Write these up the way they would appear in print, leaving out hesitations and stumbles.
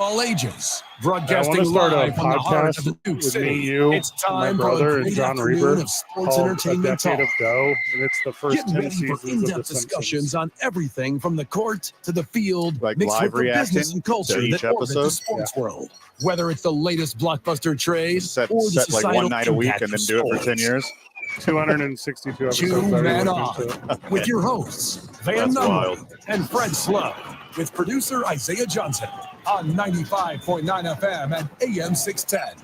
all ages. Broadcasting live from the heart of the Duke City. You, it's time my brother, for a and great John afternoon Reber of sports called entertainment A Decade talk. of Go, and it's the first Get 10 ready for seasons of The in-depth discussions Simpsons. on everything from the court to the field, Like mixed live with the business reacting and culture to each that orbit the episode? sports world. Whether it's the latest blockbuster trade Set or the like societal one night a week impact and then of do it for 10 sports. years. 262 episodes. Two Man Everyone On into it. with your hosts, Van That's Nunley wild. and Fred Slow, with producer Isaiah Johnson on 95.9 FM and AM 610.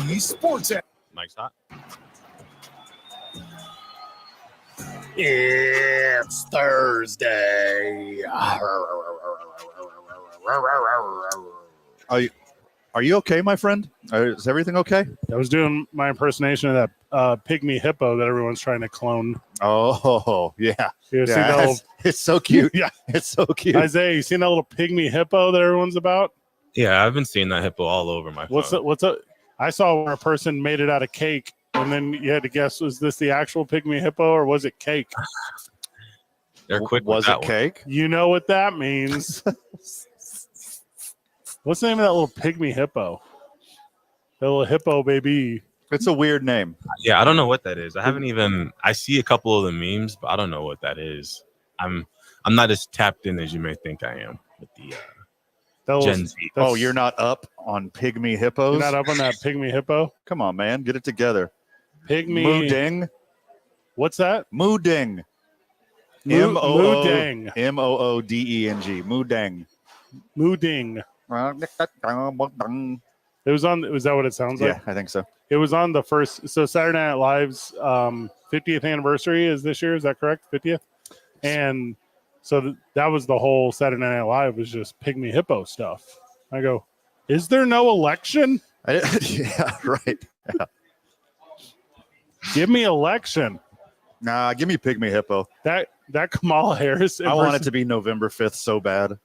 The Sports App. Mike's hot. It's Thursday. Are you okay, my friend? Is everything okay? I was doing my impersonation of that pygmy hippo that everyone's trying to clone. Oh, yeah. You see that little, It's so cute. Yeah. It's so cute. Isaiah, you seen that little pygmy hippo that everyone's about? Yeah, I've been seeing that hippo all over my phone. What's up? I saw where a person made it out of cake, and then you had to guess, was this the actual pygmy hippo or was it cake? They're quick. Was with it that cake? You know what that means. What's the name of that little pygmy hippo? That little hippo baby. It's a weird name. One. Yeah, I don't know what that is. I see a couple of the memes, but I don't know what that is. I'm not as tapped in as you may think I am with the Gen Z. Oh, you're not up on pygmy hippos? You're not up on that pygmy hippo? Come on, man. Get it together. Pygmy. Mooding. What's that? Mooding. Mooding. Moodeng. Moodeng. Mooding. It was on. Was that what it sounds like? Yeah, I think so. It was on the first. So Saturday Night Live's 50th anniversary is this year. Is that correct? 50th. And so that was the whole Saturday Night Live was just pygmy hippo stuff. I go, is there no election? Yeah, right. Yeah. Give me election. Nah, give me pygmy hippo. That Kamala Harris. I want it to be November 5th so bad.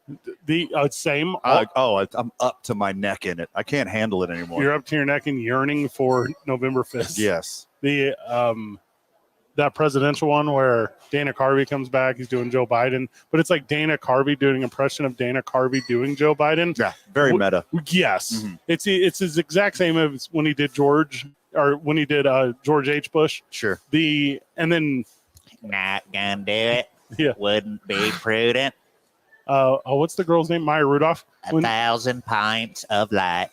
The same. I'm up to my neck in it. I can't handle it anymore. You're up to your neck and yearning for November 5th. Yes. The that presidential one where Dana Carvey comes back, he's doing Joe Biden, but it's like Dana Carvey doing an impression of Dana Carvey doing Joe Biden. Yeah, very meta. Yes. Mm-hmm. It's his exact same as when he did George H. Bush. Sure. And then Not gonna do it. Yeah. Wouldn't be prudent. What's the girl's name? Maya Rudolph. 1,000 pints of light.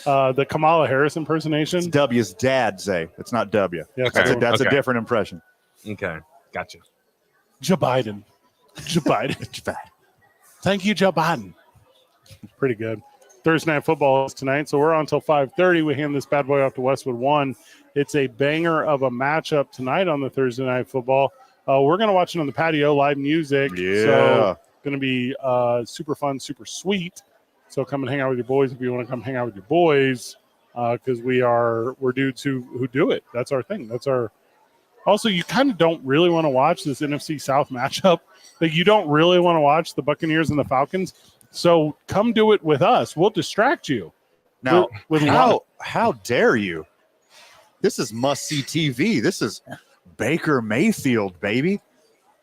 The Kamala Harris It's impersonation. W's dad, Zay. It's not W. Yeah, That's Okay. a different impression. Okay, gotcha. Joe Biden. Joe Biden. Thank you, Joe Biden. Pretty good. Thursday Night Football is tonight, so we're on until 5:30. We hand this bad boy off to Westwood 1. It's a banger of a matchup tonight on the Thursday Night Football. We're going to watch it on the patio, live music. Yeah. So going to be super fun, super sweet. So come and hang out with your boys if you want to come hang out with your boys, because we're dudes who do it. That's our thing. That's our. Also, you kind of don't really want to watch this NFC South matchup. Like you don't really want to watch the Buccaneers and the Falcons. So come do it with us. We'll distract you. Now, with how dare you? This is must-see TV. This is Baker Mayfield, baby.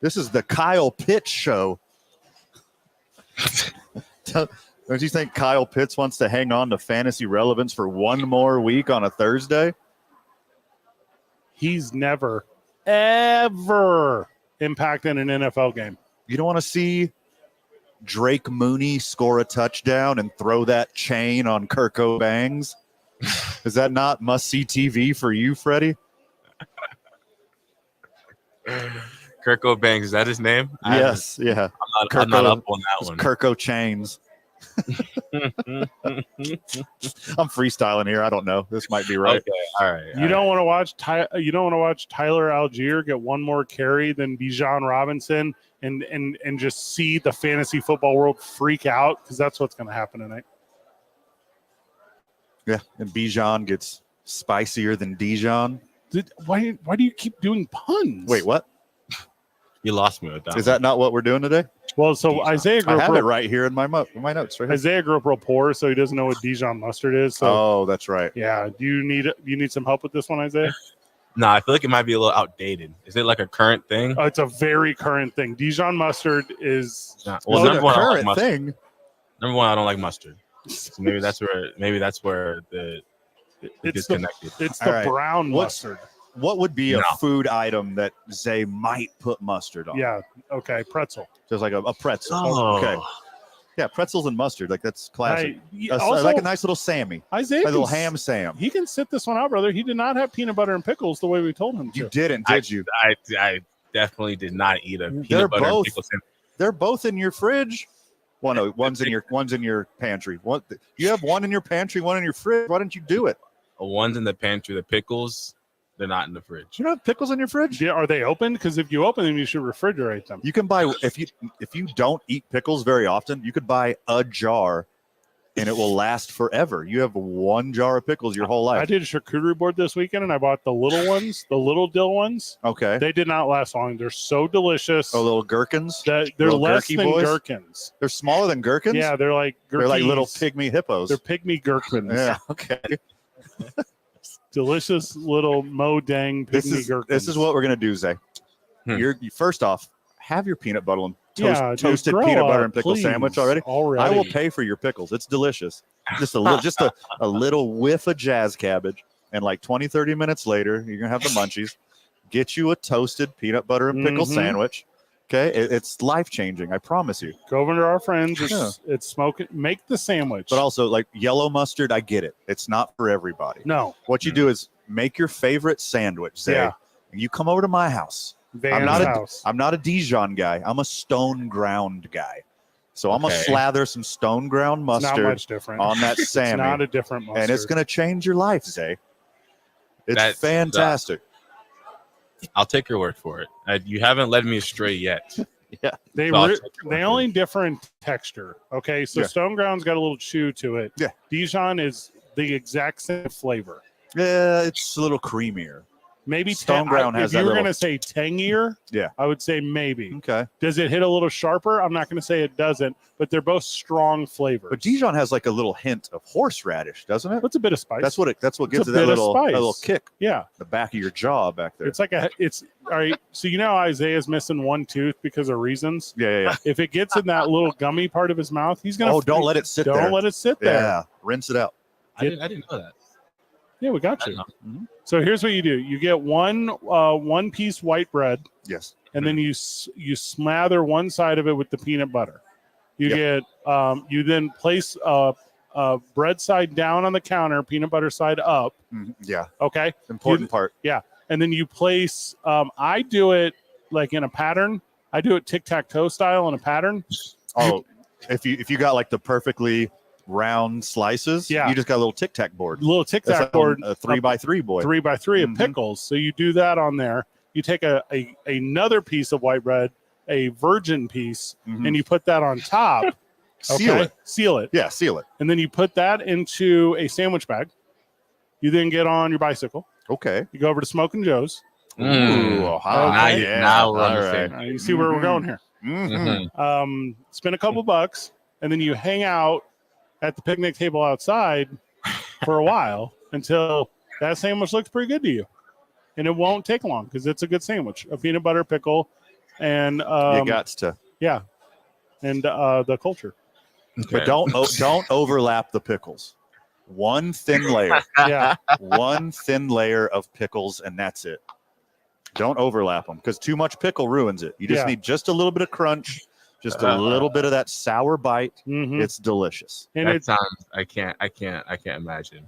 This is the Kyle Pitts show. Don't you think Kyle Pitts wants to hang on to fantasy relevance for one more week on a Thursday? He's never, ever impacted an NFL game. You don't want to see Drake Mooney score a touchdown and throw that chain on Kirk O'Bangs? Is that not must-see TV for you, Freddie? Kirk O'Banks, is that his name? Yes, yeah. I'm not up on that one. Kirk O'Chains. I'm freestyling here. I don't know. This might be right. Okay, all right. You don't want to watch Tyler Algier get one more carry than Bijan Robinson and just see the fantasy football world freak out, because that's what's going to happen tonight. Yeah, and Bijan gets spicier than Dijon. Why do you keep doing puns? Wait, what? You lost me with that. Is that not what we're doing today? Well, so Isaiah grew I up have it right here in my notes. Right here. Isaiah grew up real poor, so he doesn't know what Dijon mustard is. So Oh, that's right. yeah, do you need some help with this one, Isaiah? No, I feel like it might be a little outdated. Is it like a current thing? It's a very current thing. Dijon mustard is Well, Is it number a one, I don't like current mustard. thing? Number one, I don't like mustard. So maybe that's where the it's disconnected. It's All the right. brown What's- mustard. What would be a No. food item that Zay might put mustard on? Yeah. Okay. Pretzel. Just like a pretzel. Oh. Okay. Yeah, pretzels and mustard. Like that's classic. Also, Like a nice little Sammy. Isaiah, A little can- ham Sam. He can sit this one out, brother. He did not have peanut butter and pickles the way we told him to. You didn't, did you? I definitely did not eat a They're peanut butter and both- pickle sandwich. They're both in your fridge. One's in your pantry. What you have one in your pantry, one in your fridge. Why didn't you do it? One's in the pantry. The pickles, they're not in the fridge. Do you not have pickles in your fridge? Yeah, are they open? Because if you open them, you should refrigerate them. You can buy if you don't eat pickles very often, you could buy a jar and it will last forever. You have one jar of pickles your whole I life. did a charcuterie board this weekend, and I bought the little ones, the little dill ones. Okay. They did not last long. They're so delicious. Oh, little gherkins. They're little less gherky than boys? gherkins. They're smaller than gherkins. Yeah, they're like They're like little gherkies. pygmy hippos. They're pygmy gherkins. Yeah. Okay. Delicious little mo dang pygmy gherkins. This is what we're gonna do, Zay. Hmm. First off, have your peanut butter and Yeah, dude, toasted grow peanut butter up, and pickle please, sandwich already. I will pay for your pickles. It's delicious. Just a little whiff of jazz cabbage, and like 20, 30 minutes later, you're gonna have the munchies. Get you a toasted peanut butter and pickle Mhm. sandwich. Okay, it's life changing. I promise you. Go over to our friends. It's, Yeah. it's smoking. Make the sandwich. But also, like yellow mustard, I get it. It's not for everybody. no. What you do is make your favorite sandwich, Zay. Yeah. And you come over to my house. Van's not house. I'm not a Dijon guy. I'm a stone ground guy. So I'm gonna Okay. slather some stone ground It's not mustard much different. on that It's Sammy, not a different mustard. and it's gonna change your life, Zay. It's That's- fantastic. I'll take your word for it. You haven't led me astray yet. They So I'll re- take your word they for only different texture. Okay, so Yeah. stone ground's got a little chew to it. Yeah. Dijon is the exact same flavor. Yeah, it's a little creamier. Maybe Stone ground if has you that were little- going to say tangier, Yeah. I would say maybe. Okay, Does it hit a little sharper? I'm not going to say it doesn't, but they're both strong flavors. but Dijon has like a little hint of horseradish, doesn't it? What's a bit of spice? That's what gives a it that bit of little spice. kick, Yeah, the back of your jaw back there. it's like it's all right. So you know Isaiah's missing one tooth because of reasons. Yeah. If it gets in that little gummy part of his mouth, he's gonna. Oh, don't let it sit Don't there. let it sit there. Yeah, rinse it out. I didn't know that. Yeah, we got I you. didn't know. So here's what you do: you get one piece white bread, Yes. and then you smother one side of it with the peanut butter. You get you then place bread side down on the counter, peanut butter side up. Yeah. Okay, Important part. and then you place. I do it like in a pattern. I do it tic-tac-toe style in a pattern. Oh, if you got like the perfectly round slices, Yeah. you just got a little tic tac board. Little That's tic-tac like board, a 3x3 boy. 3x3 of Mhm. pickles. So you do that on there. You take another piece of white bread, a virgin piece, Mhm. and you put that on top. Seal okay? it. Seal it. Yeah, seal it. And then you put that into a sandwich bag. You then get on your bicycle. Okay. You go over to Smoking Joe's. Mm. Ooh, Okay. Now we're on the all same. right. You see where we're Mhm. going here. Mhm. Mhm. Spend a couple bucks, and then you hang out at the picnic table outside for a while until that sandwich looks pretty good to you. And it won't take long because it's a good sandwich. A peanut butter pickle and You got to. yeah, and the culture. But don't overlap the pickles. One thin layer. Yeah, One thin layer of pickles, and that's it. Don't overlap them because too much pickle ruins it. You just Yeah. need just a little bit of crunch, just a little bit of that sour bite. hmm It's delicious. and That sounds. I can't imagine.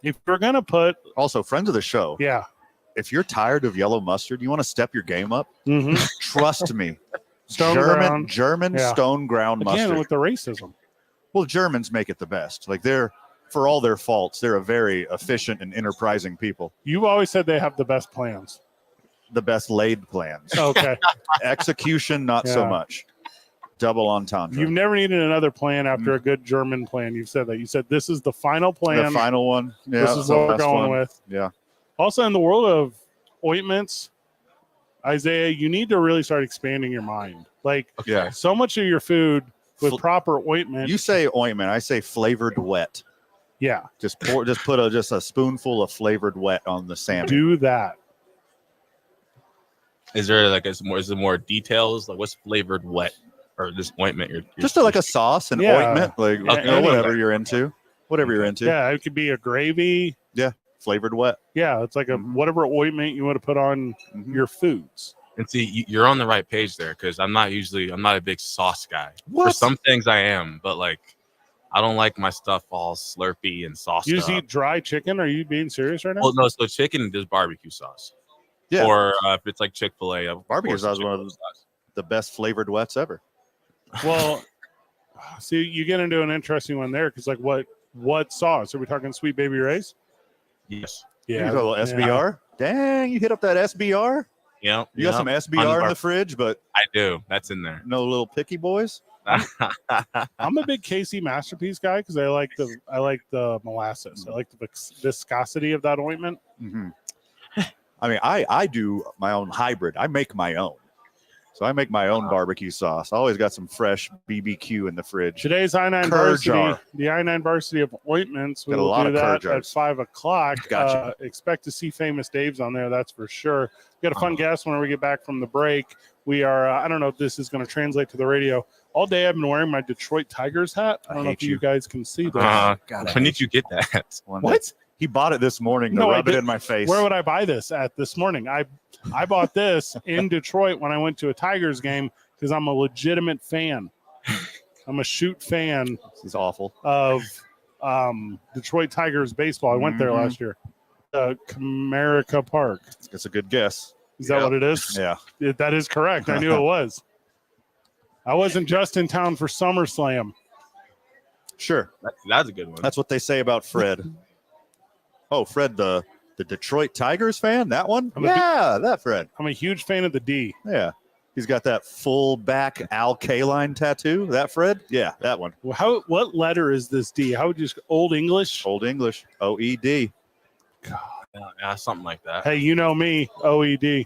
if you're gonna put Also, friends of the show, yeah, if you're tired of yellow mustard, you want to step your game up. hmm Trust me, Stone ground. German Yeah. stone ground again mustard. with the racism. Well, Germans make it the best. Like for all their faults, they're a very efficient and enterprising people. You've always said they have the best plans. The best laid plans. Okay, Execution, not so Yeah. much. Double entendre. you've never needed another plan after a good German plan. You've said that. You said this is the final plan. the final one. Yeah, this it's is the what we're last going one. with. Yeah. Also, in the world of ointments, Isaiah, you need to really start expanding your mind. Like Yeah. so much of your food with Fl- proper ointment. You say ointment. I say flavored wet. Yeah, Just put a spoonful of flavored wet on the salmon. do that. Is there like is there more details? Like what's flavored wet or this ointment? Just like a sauce and Yeah. ointment, like Yeah, whatever you're into. Whatever you're into. Yeah, it could be a gravy. Flavored wet. Yeah, it's like a Mhm. whatever ointment you want to put on Mhm. your foods. And see, you're on the right page there because I'm not a big sauce guy. For What? some things I am, but like I don't like my stuff all slurpy and sauced You just up. eat dry chicken? Are you being serious right now? Well, no, so chicken is barbecue sauce. Yeah. Or if it's like Chick-fil-A, Barbecue sauce is one of the best flavored wets ever. Well, see, you get into an interesting one there because, like, what sauce? Are we talking Sweet Baby Ray's? Yes. You got a little SBR. Dang, you hit up that SBR. Yeah. You got some SBR in the fridge, but I do. That's in there. no little picky boys. I'm a big KC Masterpiece guy because I like the molasses. I like the viscosity of that ointment. Mm-hmm. I mean, I do my own hybrid. I make my own. So I make my own barbecue sauce. I always got some fresh BBQ in the fridge. Today's I-9 Cur varsity, jar. the I-9 varsity of ointments. We Got a will lot do of cur that at jars. 5:00. Gotcha. Expect to see Famous Dave's on there. That's for sure. We got a fun guest whenever we get back from the break. We are. I don't know if this is going to translate to the radio. All day I've been wearing my Detroit Tigers hat. I don't know if you guys can see this. When did you get that? What? He bought it this morning to No, I rub it didn't. in my face. Where would I buy this at this morning? I bought this in Detroit when I went to a Tigers game because I'm a legitimate fan. I'm a shoot fan This is awful. of Detroit Tigers baseball. I went there Mhm. last year. Comerica Park. It's a good guess. Is that what it is? Yeah. That is correct. I knew it was. I wasn't just in town for SummerSlam. Sure. That's a good one. That's what they say about Fred. Oh, Fred, the Detroit Tigers fan? That one? That Fred. I'm a huge fan of the D. Yeah. He's got that full back Al Kaline tattoo. That Fred? Yeah, that one. Well, what letter is this D? How would you Old English? Old English. OED. Yeah, something like that. Hey, you know me, OED.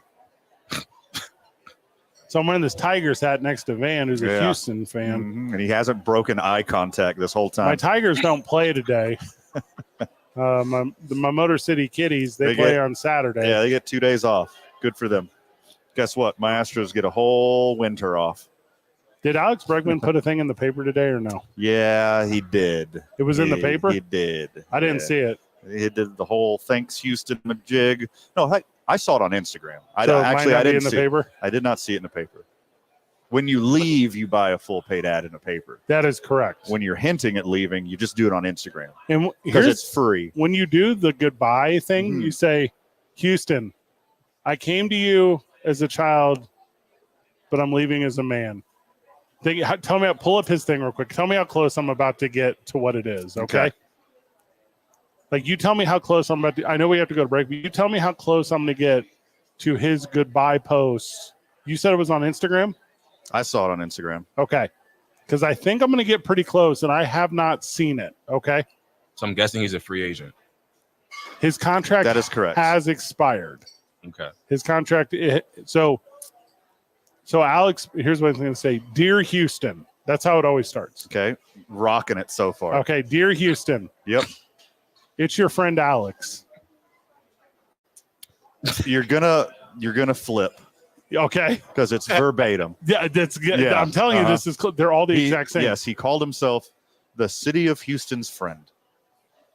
So I'm wearing this Tigers hat next to Van, who's a Yeah. Houston fan. Mhm. And he hasn't broken eye contact this whole My time. Tigers don't play today. My Motor City Kitties, they They play get- on Saturday. Yeah, they get 2 days off. Good for them. Guess what? My Astros get a whole winter off. Did Alex Bregman put a thing in the paper today or no? Yeah, he did. It was in the paper? He did. I didn't see it. He did the whole thanks Houston jig. No, I saw it on Instagram. So it might Actually, not I be didn't in the see it. paper. I did not see it in the paper. When you leave, you buy a full paid ad in a paper. That is correct. When you're hinting at leaving, you just do it on Instagram And because here's it's free. when you do the goodbye thing, Mhm. you say, Houston, I came to you as a child, but I'm leaving as a man. Tell me, pull up his thing real quick. Tell me how close I'm about to get to what it is, okay? Like, you tell me how close I'm about to. I know we have to go to break, but you tell me how close I'm going to get to his goodbye post. You said it was on Instagram? I saw it on Instagram. Okay. Because I think I'm going to get pretty close, and I have not seen it, okay? So I'm guessing he's a free agent. His contract That is correct. has expired. Okay. His contract. So Alex, here's what I'm going to say. Dear Houston, that's how it always starts. Okay, rocking it so far. Okay, dear Houston. Yep. It's your friend Alex. You're gonna flip Okay. because it's verbatim. Yeah, that's good. Yeah, I'm telling you, uh-huh. this is. They're all the He- exact same. Yes, he called himself the City of Houston's friend.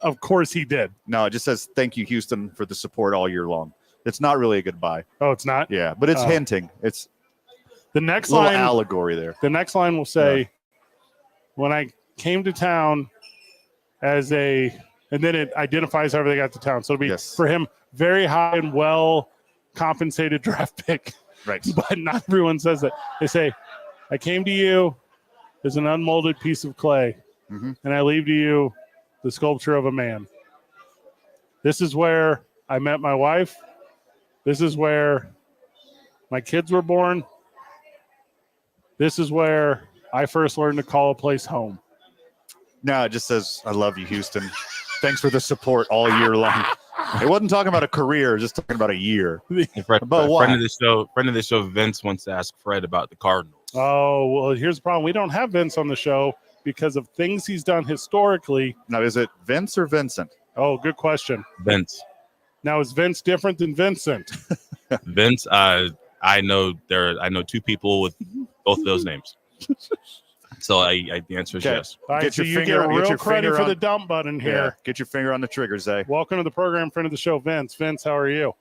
Of course he did. No, it just says thank you, Houston, for the support all year long. It's not really a goodbye. Oh, it's not. Yeah, but it's Oh. hinting. It's The next a little line. allegory there. The next line will say, "When I came to town as a," and then it identifies however they got to town. So it'll be Yes. for him very high and well compensated draft pick. Right. But not everyone says that. They say, "I came to you as an unmolded piece of clay, Mhm. and I leave to you the sculpture of a man. This is where I met my wife. This is where my kids were born. This is where I first learned to call a place home." No, it just says I love you, Houston. Thanks for the support all year long. It wasn't talking about a career, it was just talking about a year. But why? Friend of the show, Vince wants to ask Fred about the Cardinals. Oh, well, here's the problem. We don't have Vince on the show because of things he's done historically. Now, is it Vince or Vincent? Oh, good question. Vince. Now, is Vince different than Vincent? Vince. I know two people with both of those names. So the answer is Okay. yes. All right, Get so your you finger- get get real your credit finger for on- the dump button here. Yeah. Get your finger on the trigger, Zay. Welcome to the program, friend of the show, Vince. Vince, how are you?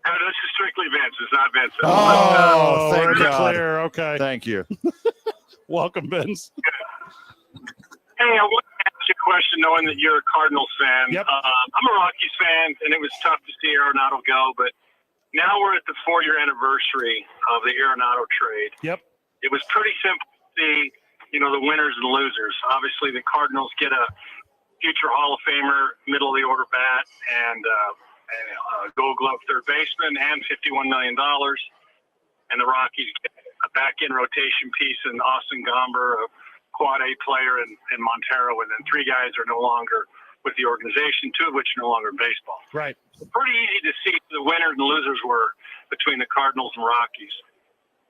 No, this is strictly Vince. It's not Vincent. Oh, thank we're in the God. clear. Okay. Thank you. Welcome, Vince. Hey, I want to ask you a question knowing that you're a Cardinals fan. Yep. I'm a Rockies fan, and it was tough to see Arenado go, but now we're at the 4-year anniversary of the Arenado trade. Yep. It was pretty simple to see, the winners and losers. Obviously, the Cardinals get a future Hall of Famer, middle of the order bat, and Gold Glove third baseman, and $51 million. And the Rockies get a back-end rotation piece in Austin Gomber, a quad A player, and Montero, and then 3 guys are no longer with the organization, 2 of which are no longer in baseball. Right. So pretty easy to see who the winners and losers were between the Cardinals and Rockies.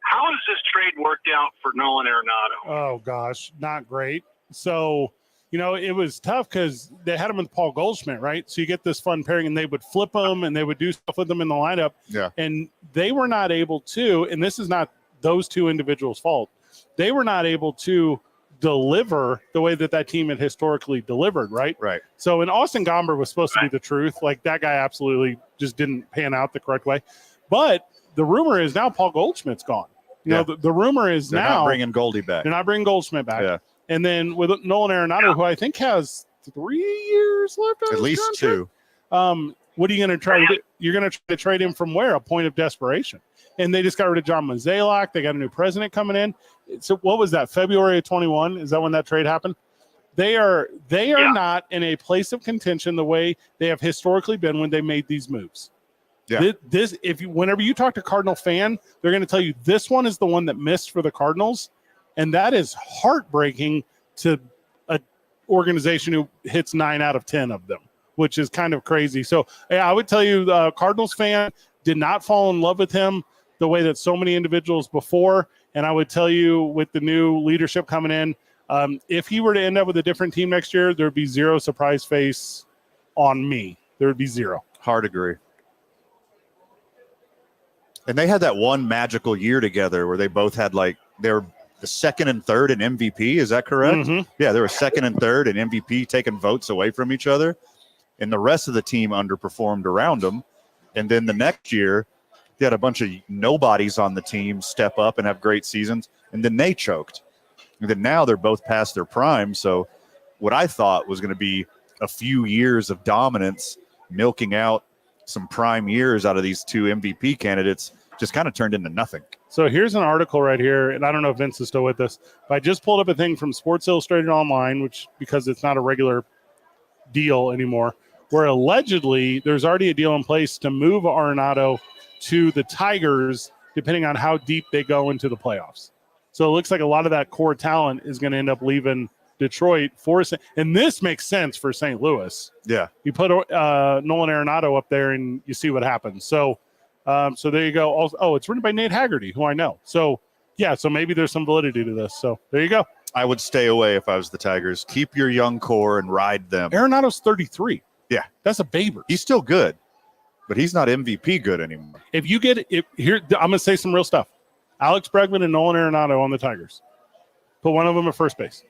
How has this trade worked out for Nolan Arenado? Oh, gosh, not great. So, it was tough because they had him with Paul Goldschmidt, right? So you get this fun pairing, and they would flip them, and they would do stuff with them in the lineup. Yeah. And they were not able to, and this is not those 2 individuals' fault, they were not able to deliver the way that team had historically delivered, right? Right. So, and Austin Gomber was supposed to be the truth. Like, that guy absolutely just didn't pan out the correct way. But the rumor is now Paul Goldschmidt's gone. The rumor is They're now not bringing Goldie back. they're not bringing Goldschmidt back. Yeah. And then with Nolan Arenado, who I think has 3 years left on At his least contract. 2. What are you going to try to do? You're going to try to trade him from where? A point of desperation. And they just got rid of John Mozeliak. They got a new president coming in. So what was that? February of 21? Is that when that trade happened? They are not in a place of contention the way they have historically been when they made these moves. Yeah. Whenever you talk to Cardinal fan, they're going to tell you this one is the one that missed for the Cardinals, and that is heartbreaking to an organization who hits 9 out of 10 of them, which is kind of crazy. So I would tell you, the Cardinals fan did not fall in love with him the way that so many individuals before. And I would tell you, with the new leadership coming in, if he were to end up with a different team next year, there'd be 0 surprise face on me. There would be 0. Hard agree. And they had that one magical year together where they both had they were the 2nd and 3rd in MVP. Is that correct? Mhm. Yeah, they were 2nd and 3rd in MVP, taking votes away from each other. And the rest of the team underperformed around them. And then the next year, they had a bunch of nobodies on the team step up and have great seasons. And then they choked. And then now they're both past their prime. So what I thought was going to be a few years of dominance, milking out some prime years out of these 2 MVP candidates, just kind of turned into nothing. So here's an article right here, and I don't know if Vince is still with us, but I just pulled up a thing from Sports Illustrated Online, which, because it's not a regular deal anymore, where allegedly there's already a deal in place to move Arenado to the Tigers, depending on how deep they go into the playoffs. So it looks like a lot of that core talent is going to end up leaving Detroit for, and this makes sense for St. Louis. Yeah. You put Nolan Arenado up there, and you see what happens. So there you go. Also, it's written by Nate Haggerty, who I know. So yeah, so maybe there's some validity to this. So there you go. I would stay away if I was the Tigers. Keep your young core and ride them. Arenado's 33. Yeah. That's a baby. He's still good, but he's not MVP good anymore. If you get it, here, I'm going to say some real stuff. Alex Bregman and Nolan Arenado on the Tigers. Put one of them at first base.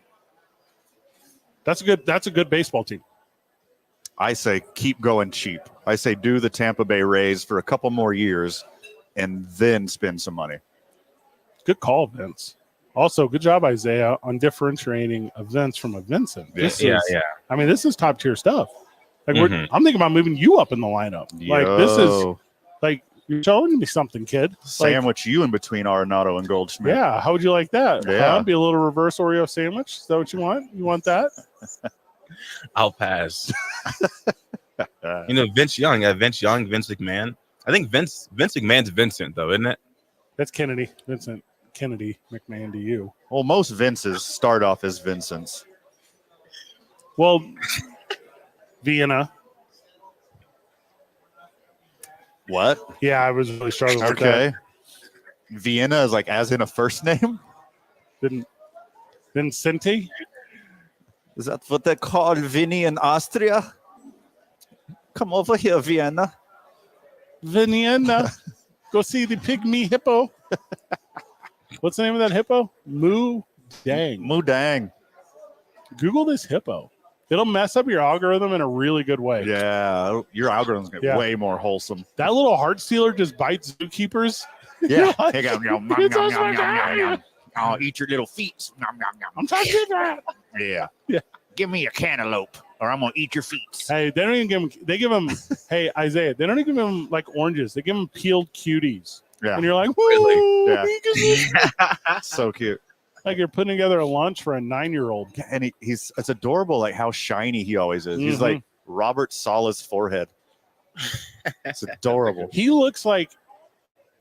That's a good baseball team. I say keep going cheap. I say do the Tampa Bay Rays for a couple more years and then spend some money. Good call, Vince. Also, good job, Isaiah, on differentiating events from a Vincent. Yeah. I mean, this is top tier stuff. Like I'm thinking about moving you up in the lineup. Like this is like you're showing me something, kid. Sandwich you in between Arenado and Goldschmidt. Yeah, how would you like that? Yeah. Be a little reverse Oreo sandwich. Is that what you want? You want that? I'll pass. Vince Young, Vince McMahon. I think Vince McMahon's Vincent, though, isn't it? That's Kennedy. Vincent Kennedy McMahon to you. Well, most Vinces start off as Vincents. Well, Vienna. What? Yeah, I was really struggling with Okay. Vienna is like as in a first name? that. Didn't Vincenti? Is that what they call Vinny in Austria? Come over here, Vienna. Vienna. Go see the pygmy hippo. What's the name of that hippo? Moo Dang. Moo dang. Google this hippo. It'll mess up your algorithm in a really good way. Yeah, your algorithm's get way more wholesome. That little heart stealer just bites zookeepers. Yeah. Like, Oh, eat your little feet. I'm talking about that. Yeah. Yeah. Give me a cantaloupe, or I'm gonna eat your feet. Hey, they don't even give them. They give them. Hey, Isaiah, they don't even give them like oranges. They give them peeled cuties. Yeah. And you're like, Really? Yeah. So cute. Like you're putting together a lunch for a 9-year-old. And it's adorable, like how shiny he always is. He's like Robert Sala's forehead. It's adorable. He looks like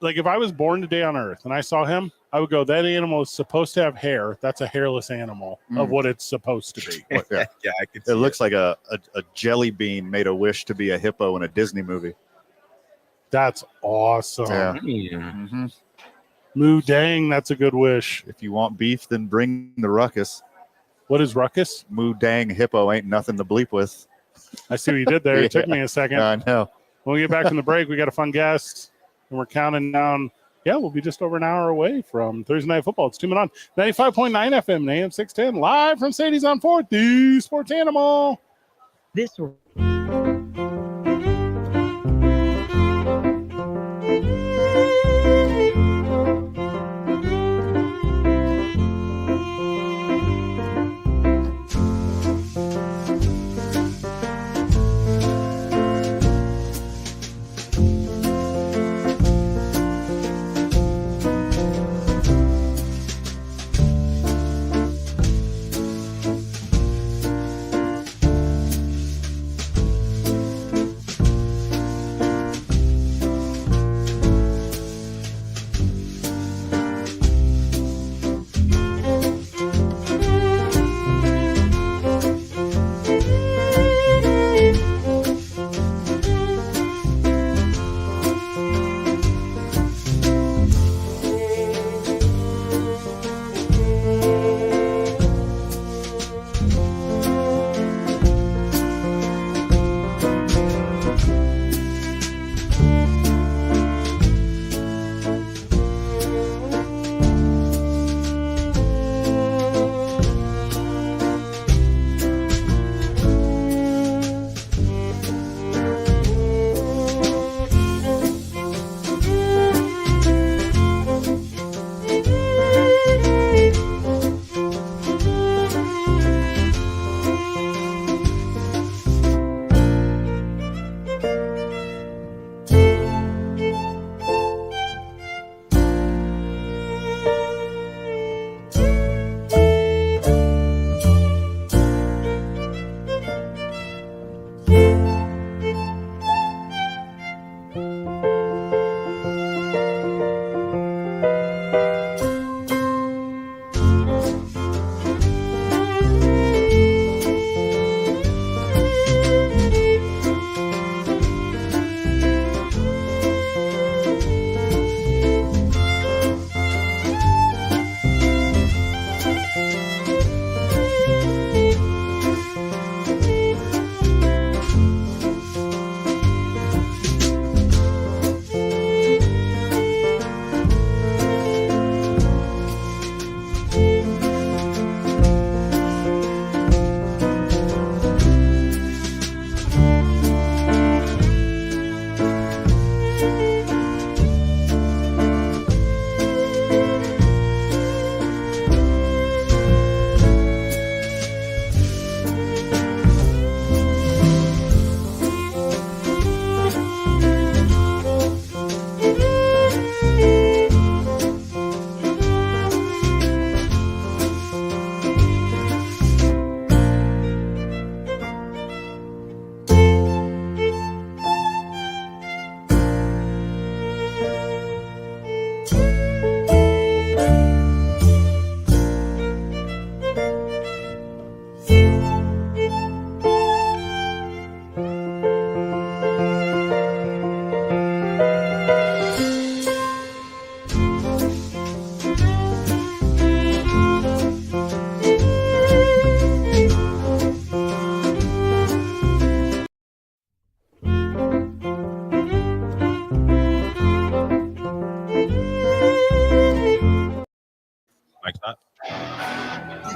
if I was born today on Earth and I saw him, I would go, that animal is supposed to have hair. That's a hairless animal of what it's supposed to be. Yeah. Yeah, I can It see looks like a jelly bean made a wish to be a hippo in a Disney movie. That's awesome. Yeah. Mm. Moo dang, that's a good wish. If you want beef, then bring the ruckus. What is ruckus? Moo dang hippo ain't nothing to bleep with. I see what you did there. It took me a second. I know. When we get back from the break, we got a fun guest, and we're counting down. Yeah, we'll be just over an hour away from Thursday Night Football. It's 2 minutes on 95.9 FM and AM 610, live from Sadie's on 4th, the sports animal. This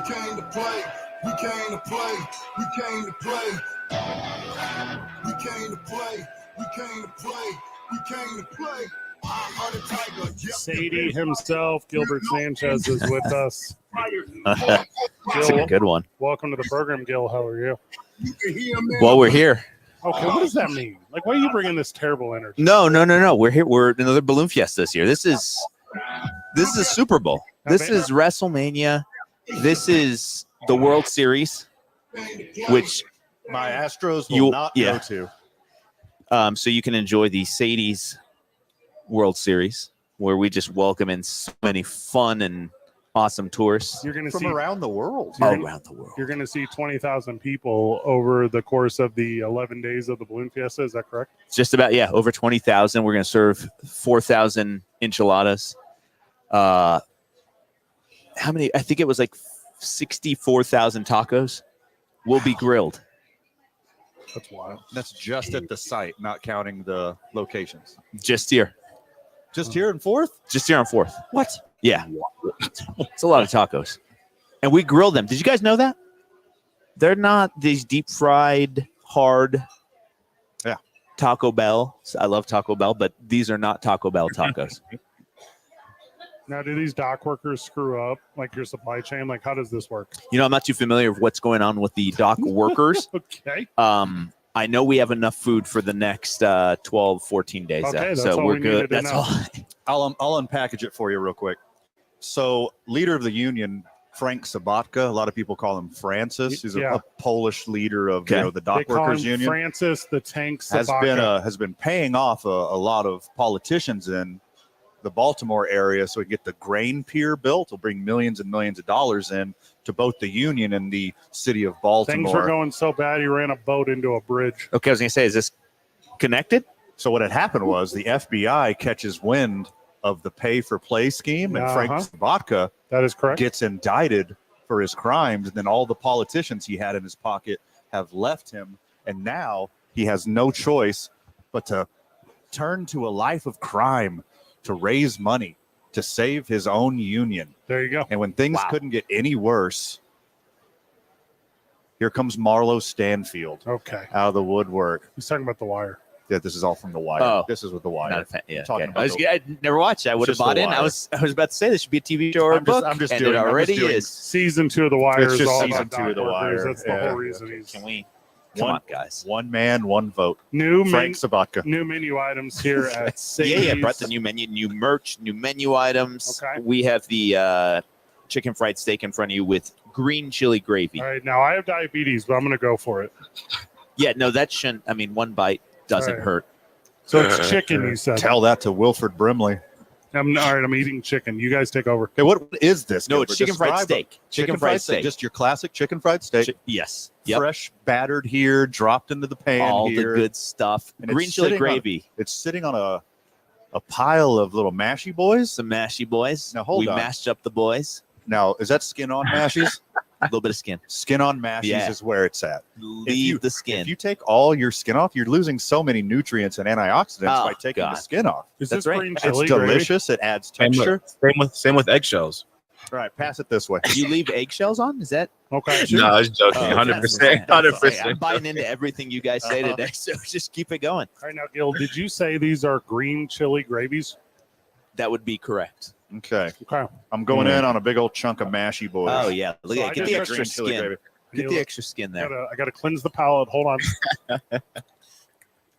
came to play. We came to play. We came to play. We came to play. We came to play. We came to play. I'm the Tiger. Yep. Sadie himself, Gilbert Sanchez, is with us. That's a good one. Welcome to the program, Gil. How are you? You can hear me. Well, we're here. Okay, what does that mean? Like, why are you bringing this terrible energy? No. We're here. We're at another Balloon Fiesta this year. This is Super Bowl. This is WrestleMania. This is the World Series, which My Astros will not go to. so you can enjoy the Sadie's World Series, where we just welcome in so many fun and awesome tourists You're going to From see around the world. You're- around the world. You're going to see 20,000 people over the course of the 11 days of the Balloon Fiesta. Is that correct? Just about, over 20,000. We're going to serve 4,000 enchiladas. How many? I think it was like 64,000 tacos will be grilled. That's wild. That's just at the site, not counting the locations. Just here. Just here in Fourth? Just here on 4th. What? Yeah. It's a lot of tacos. And we grill them. Did you guys know that? They're not these deep fried, hard Taco Bell. I love Taco Bell, but these are not Taco Bell tacos. Now, do these dock workers screw up, like your supply chain? Like, how does this work? You know, I'm not too familiar with what's going on with the dock workers. Okay. I know we have enough food for the next 12, 14 days. Okay, that's so all we're we needed good. to That's know. all. I'll unpackage it for you real quick. So, leader of the union, Frank Sabatka, a lot of people call him Francis. He's Yeah. a Polish leader of Okay. the They dock call workers him union. Francis the Tank has Sabaka. been paying off a lot of politicians in the Baltimore area so we can get the grain pier built. It'll bring millions and millions of dollars in to both the union and the city of Baltimore. Things were going so bad, he ran a boat into a bridge. Okay, I was going to say, is this connected? So what had happened was the FBI catches wind of the pay for play scheme, and Frank Sabatka That is correct. gets indicted for his crimes, and then all the politicians he had in his pocket have left him, and now he has no choice but to turn to a life of crime to raise money to save his own union. There you go. And when things couldn't get any worse, here comes Marlo Stanfield Okay. out of the woodwork. He's talking about The Wire. Yeah, this is all from The Wire. Oh. This is with The Wire. Not a fan. Yeah, Talking okay. about I never watched it. I would have just The bought in. I Wire. was about to say this should be a TV show or a book, I'm just and doing- it I'm just already doing- is. Season 2 of The Wire It's is just all season about 2 of The dock Wire. workers. That's the Yeah. whole reason he's Can we? Come on, guys. One man, one vote. new Frank Sabatka. new menu items here at Sadie's. Yeah, brought the new menu, new merch, new menu items. Okay. We have the chicken fried steak in front of you with green chili gravy. All right, now I have diabetes, but I'm going to go for it. Yeah, no, that shouldn't. I mean, one bite doesn't All right. hurt. So it's chicken, you said. Tell that to Wilford Brimley. All right, I'm eating chicken. You guys take over. Okay, what is this? No, Gilbert? it's chicken fried Describe it. steak. Chicken fried steak. Just your classic chicken fried steak. Yes. Yep. Fresh, battered here, dropped into the pan All here. the good stuff. And Green it's chili sitting gravy. It's sitting on a pile of little mashy boys. Some mashy boys. Now, hold we on. mashed up the boys. Now, is that skin on mashies? A little bit of skin. Skin on mashies Yeah. is where it's at. Leave the skin. If you take all your skin off, you're losing so many nutrients and antioxidants Oh, by taking God. the skin off. Is That's this right. green It's chili gravy? delicious. It adds texture. Same with eggshells. All right, pass it this way. You leave eggshells on? Is that? Okay. No, I was joking. Oh, 100%. I'm 100%. buying into everything you guys say today, so just keep it going. All right, now, Gil, did you say these are green chili gravies? That would be correct. Okay, Okay. I'm going in on a big old chunk of mashy boys. Oh yeah, look So at I get just the got extra green chili skin. gravy. Get the extra skin there. I gotta cleanse the palate. Hold on.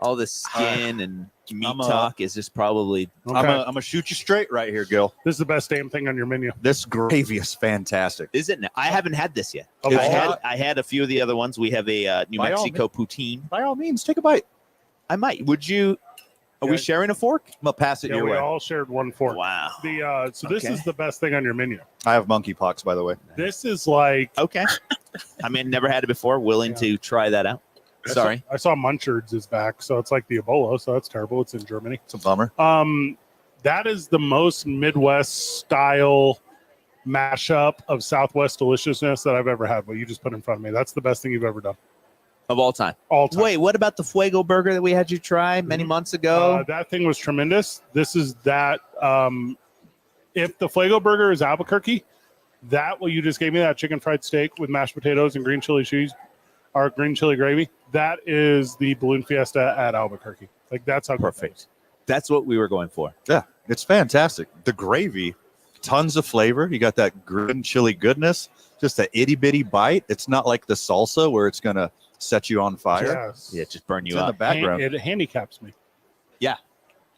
All the skin and meat I'm, talk is just probably Okay. I'm gonna shoot you straight right here, Gil. This is the best damn thing on your menu. This gravy is fantastic. is it? I haven't had this yet. Okay. I had a few of the other ones. We have a New By all Mexico poutine. By all means, take a bite. I might. Would you? Are we Yeah. sharing a fork? I'm gonna pass it Yeah, your we way. all shared one fork. Wow. So this Okay. is the best thing on your menu. I have monkeypox, by the way. This is like Okay. I mean, never had it before. Willing Yeah. to try that out. Sorry. I saw Munchards is back, so it's like the Ebola, so that's terrible. It's in Germany. It's a bummer. That is the most Midwest style mashup of Southwest deliciousness that I've ever had. What you just put in front of me. That's the best thing you've ever done. Of all time. All time. Wait, what about the Fuego burger that we had you try many months ago? That thing was tremendous. This is that. If the Fuego burger is Albuquerque, That what you just gave me, that chicken fried steak with mashed potatoes and green chili cheese, or green chili gravy, that is the Balloon Fiesta at Albuquerque. Like that's how Perfect. That's what we were going for. Yeah, it's fantastic. The gravy, tons of flavor. You got that green chili goodness, just an itty bitty bite. It's not like the salsa where it's going to set you on fire. Yes. Yeah, just burn you It's in the up. background. It handicaps me. Yeah,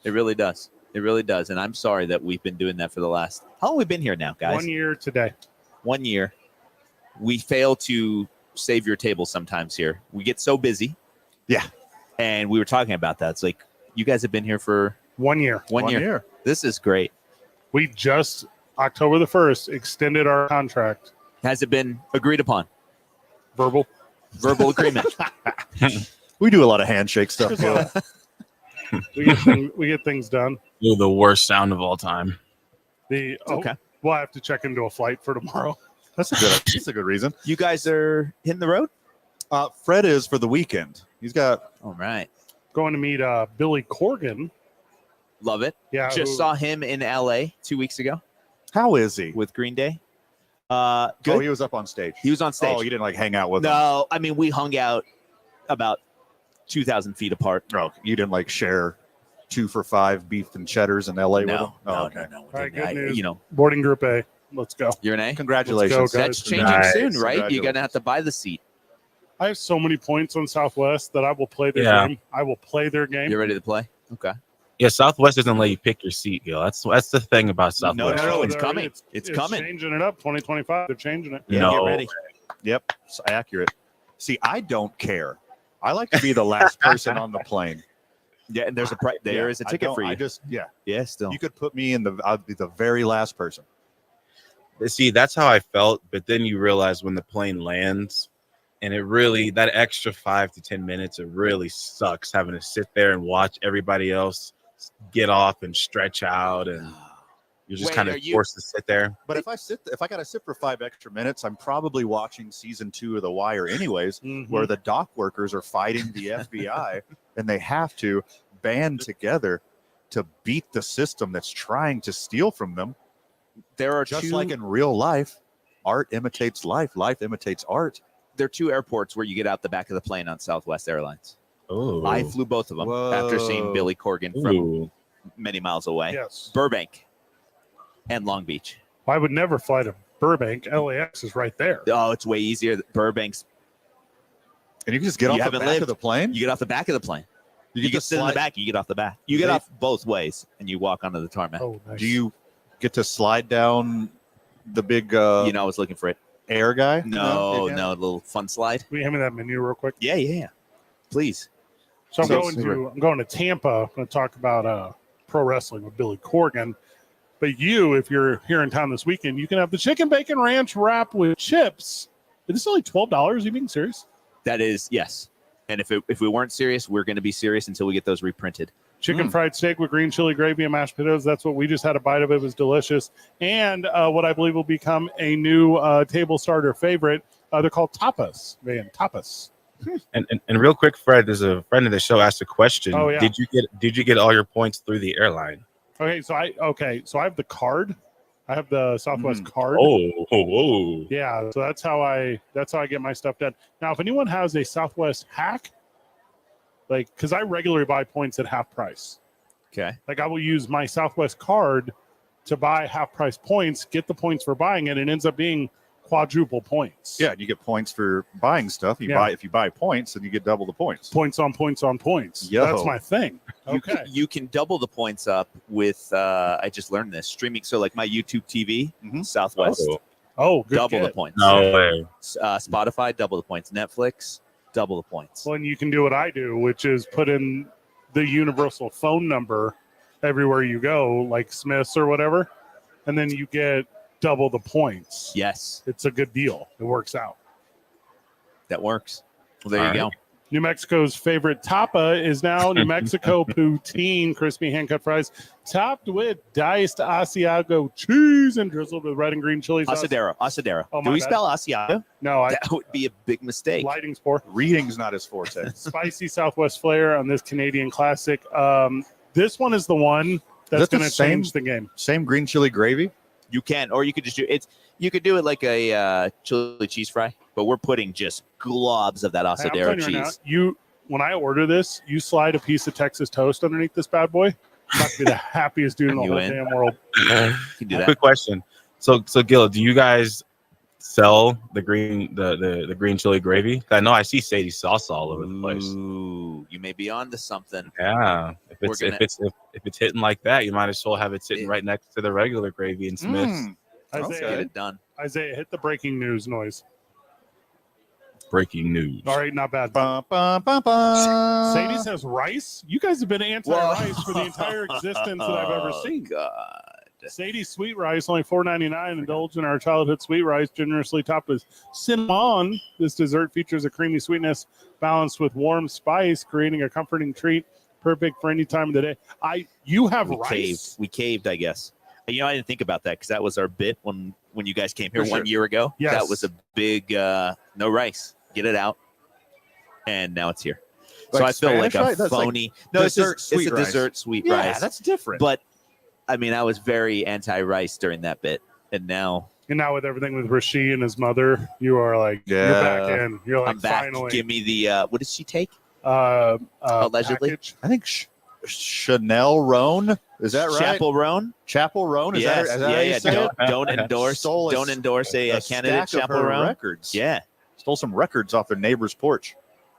it really does. It really does. And I'm sorry that we've been doing that for the last. How long have we been here now, guys? 1 year today. 1 year. We fail to save your table sometimes here. We get so busy. Yeah. And we were talking about that. It's like you guys have been here for 1 year. one year. This is great. We just October the 1st extended our contract. Has it been agreed upon? Verbal. Verbal agreement. We do a lot of handshake stuff. We get things done. You're the worst sound of all time. Okay. We'll have to check into a flight for tomorrow. That's a good reason. You guys are hitting the road? Fred is for the weekend. He's got All right. Going to meet Billy Corgan. Love it. Yeah. Just saw him in LA 2 weeks ago how is he? with Green Day. Oh, Good. he was up on stage. He was on stage. Oh, you didn't like hang out with him. No, I mean, we hung out about 2,000 feet apart. Oh, you didn't like share 2 for $5 beef and cheddars in LA with him. No, Oh, no, okay. no. All right, good I- news. you know, Boarding Group A. Let's go. you're an A. Congratulations. Let's go, guys. That's changing Nice. soon, right? You're gonna Congratulations. have to buy the seat. I have so many points on Southwest that I will play their Yeah. game. I will play their game. You're ready to play? Okay. Yeah, Southwest doesn't let you pick your seat, Gil. That's the thing about No, Southwest. no, it's they're- coming. It's coming. Changing it up. 2025. They're changing it. Yeah, No. get ready. Yep, it's accurate. See, I don't care. I like to be the last person on the plane. Yeah, and there's a there is a I ticket don't- for you. I just Yeah, still. you could put me in I'll be the very last person. See, that's how I felt. But then you realize when the plane lands, and it really that extra 5 to 10 minutes, it really sucks having to sit there and watch everybody else get off and stretch out, and you're just Wait, kind of are you- forced to sit there. But if I got to sit for 5 extra minutes, I'm probably watching season 2 of The Wire anyways, Mhm. where the dock workers are fighting the FBI and they have to band together to beat the system that's trying to steal from them. There are Just two, like in real life, art imitates life, life imitates art. there are two airports where you get out the back of the plane on Southwest Airlines. Oh, I flew both of them after seeing Whoa. Billy Corgan from Ooh. many miles away. Yes. Burbank and Long Beach. I would never fly to Burbank. LAX is right there. Oh, it's way easier. Burbank's. And you can just get You off the haven't back lived. of the plane. You get off the back of the plane. You get can to sit in the slide- back. You get off the back. You get They- off both ways, and you walk onto the tarmac. Oh, nice. Do you get to slide down the big You know, I was looking for it. air guy? No, You can't? no, a little fun slide. Will you hand me that menu real quick? Yeah. Please. So I'm So- going to Tampa. I'm going to talk about pro wrestling with Billy Corgan. But you, if you're here in town this weekend, you can have the chicken bacon ranch wrap with chips. This is only $12. Are you being serious? That is yes. And if we weren't serious, we're going to be serious until we get those reprinted. Chicken fried steak with green chili gravy and mashed potatoes. That's what we just had a bite of. It was delicious. And what I believe will become a new table starter favorite. They're called tapas. Man, tapas. And real quick, Fred, there's a friend of the show asked a question. Oh, yeah. Did you get all your points through the airline? Okay, so I have the card. I have the Southwest card. Oh. Yeah, so that's how I get my stuff done. Now, if anyone has a Southwest hack, like, because I regularly buy points at half price. Okay. Like, I will use my Southwest card to buy half price points, get the points for buying it, and it ends up being quadruple points. Yeah, you get points for buying stuff. If you buy points, then you get double the points. Points on points on points. Yo. That's my thing. Okay. You can double the points up with I just learned this streaming. So like my YouTube TV, Southwest, Oh, good. double the get. points. No way. Spotify, double the points. Netflix, double the points. Well, and you can do what I do, which is put in the universal phone number everywhere you go, like Smith's or whatever, and then you get double the points. Yes, It's a good deal. It works out. that works. Well, there All you right. go. New Mexico's favorite tapa is now New Mexico poutine, crispy hand-cut fries, topped with diced Asiago cheese and drizzled with red and green chili sauce. Asadero. Oh, Do my we bad. spell Asiago? No, That would be a big mistake. lighting's poor. Reading's not his forte. Spicy Southwest flair on this Canadian classic. This one is the one that's that the going to same- change the game. Same green chili gravy. You can, or you could just do it's You could do it like a chili cheese fry, but we're putting just globs of that Hey, I'm asadero telling you right now, cheese. when I order this, you slide a piece of Texas toast underneath this bad boy. I'm about to be the happiest dude in the You whole in? damn world. You can do that. Quick question. So Gil, do you guys sell the green chili gravy? I know I see Sadie sauce all over the place. Ooh, you may be onto something. Yeah. If it's hitting like that, you might as well have it sitting right next to the regular gravy and Smith's. Let's get Isaiah, it done. Isaiah, hit the breaking news noise. Breaking news. All right, not bad. Bum, bum, bum, bum. Sadie says rice. You guys have been anti-rice for the entire existence that I've ever seen. God. Sadie's sweet rice, only $4.99. Indulge in our childhood sweet rice, generously topped with cinnamon. This dessert features a creamy sweetness balanced with warm spice, creating a comforting treat, perfect for any time of the day. You have rice. We caved, I guess. You know, I didn't think about that because that was our bit when you guys came here For 1 sure. year ago. Yes. That was a big no rice. Get it out. And now it's here. So Like I feel Spanish like a rice? That's like phony. No, it's dessert a sweet rice. dessert sweet Yeah, rice. that's different. But I mean, I was very anti-rice during that bit, and now And now with everything with Rasheed and his mother, you are like, Yeah. you're back in. You're like, I'm back. finally. Give me the what did she take? Allegedly. Package? I think Chanel Roan. Is that right? Chapel Roan. Chapel Roan. Is Yes. that how you say Don't, it? don't endorse. Stole Don't endorse a candidate. stack of Chapel her Roan. records. Yeah. Stole some records off their neighbor's porch.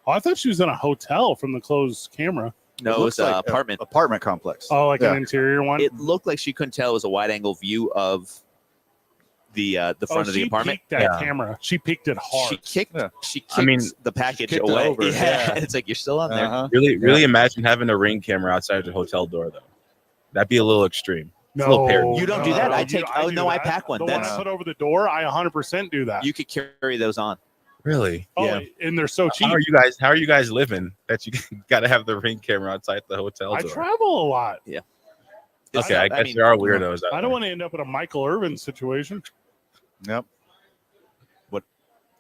Oh, I thought she was in a hotel from the closed camera. No, it looks was like an apartment. Apartment complex. Oh, like Yeah. an interior one? It looked like she couldn't tell. It was a wide angle view of the front of the she apartment. peeked that Yeah. camera. She peeked it hard. She kicked. Yeah. She kicked I mean, the package kicked it away. over, Yeah. yeah. It's like you're still on there. Uh-huh. Really imagine having a Ring camera outside the hotel door, though. That'd be a little extreme. no, a little parody. You don't do that. I take- oh, do no, I that. pack one. The one I That's- put over the door, I 100% do that. You could carry those on. Really? oh, yeah. and they're so cheap. How are you guys living that you got to have the Ring camera outside the hotel I door? travel a lot. It's- Okay, I guess mean, there are weirdos. I don't want to end up in a Michael Irvin situation. Yep.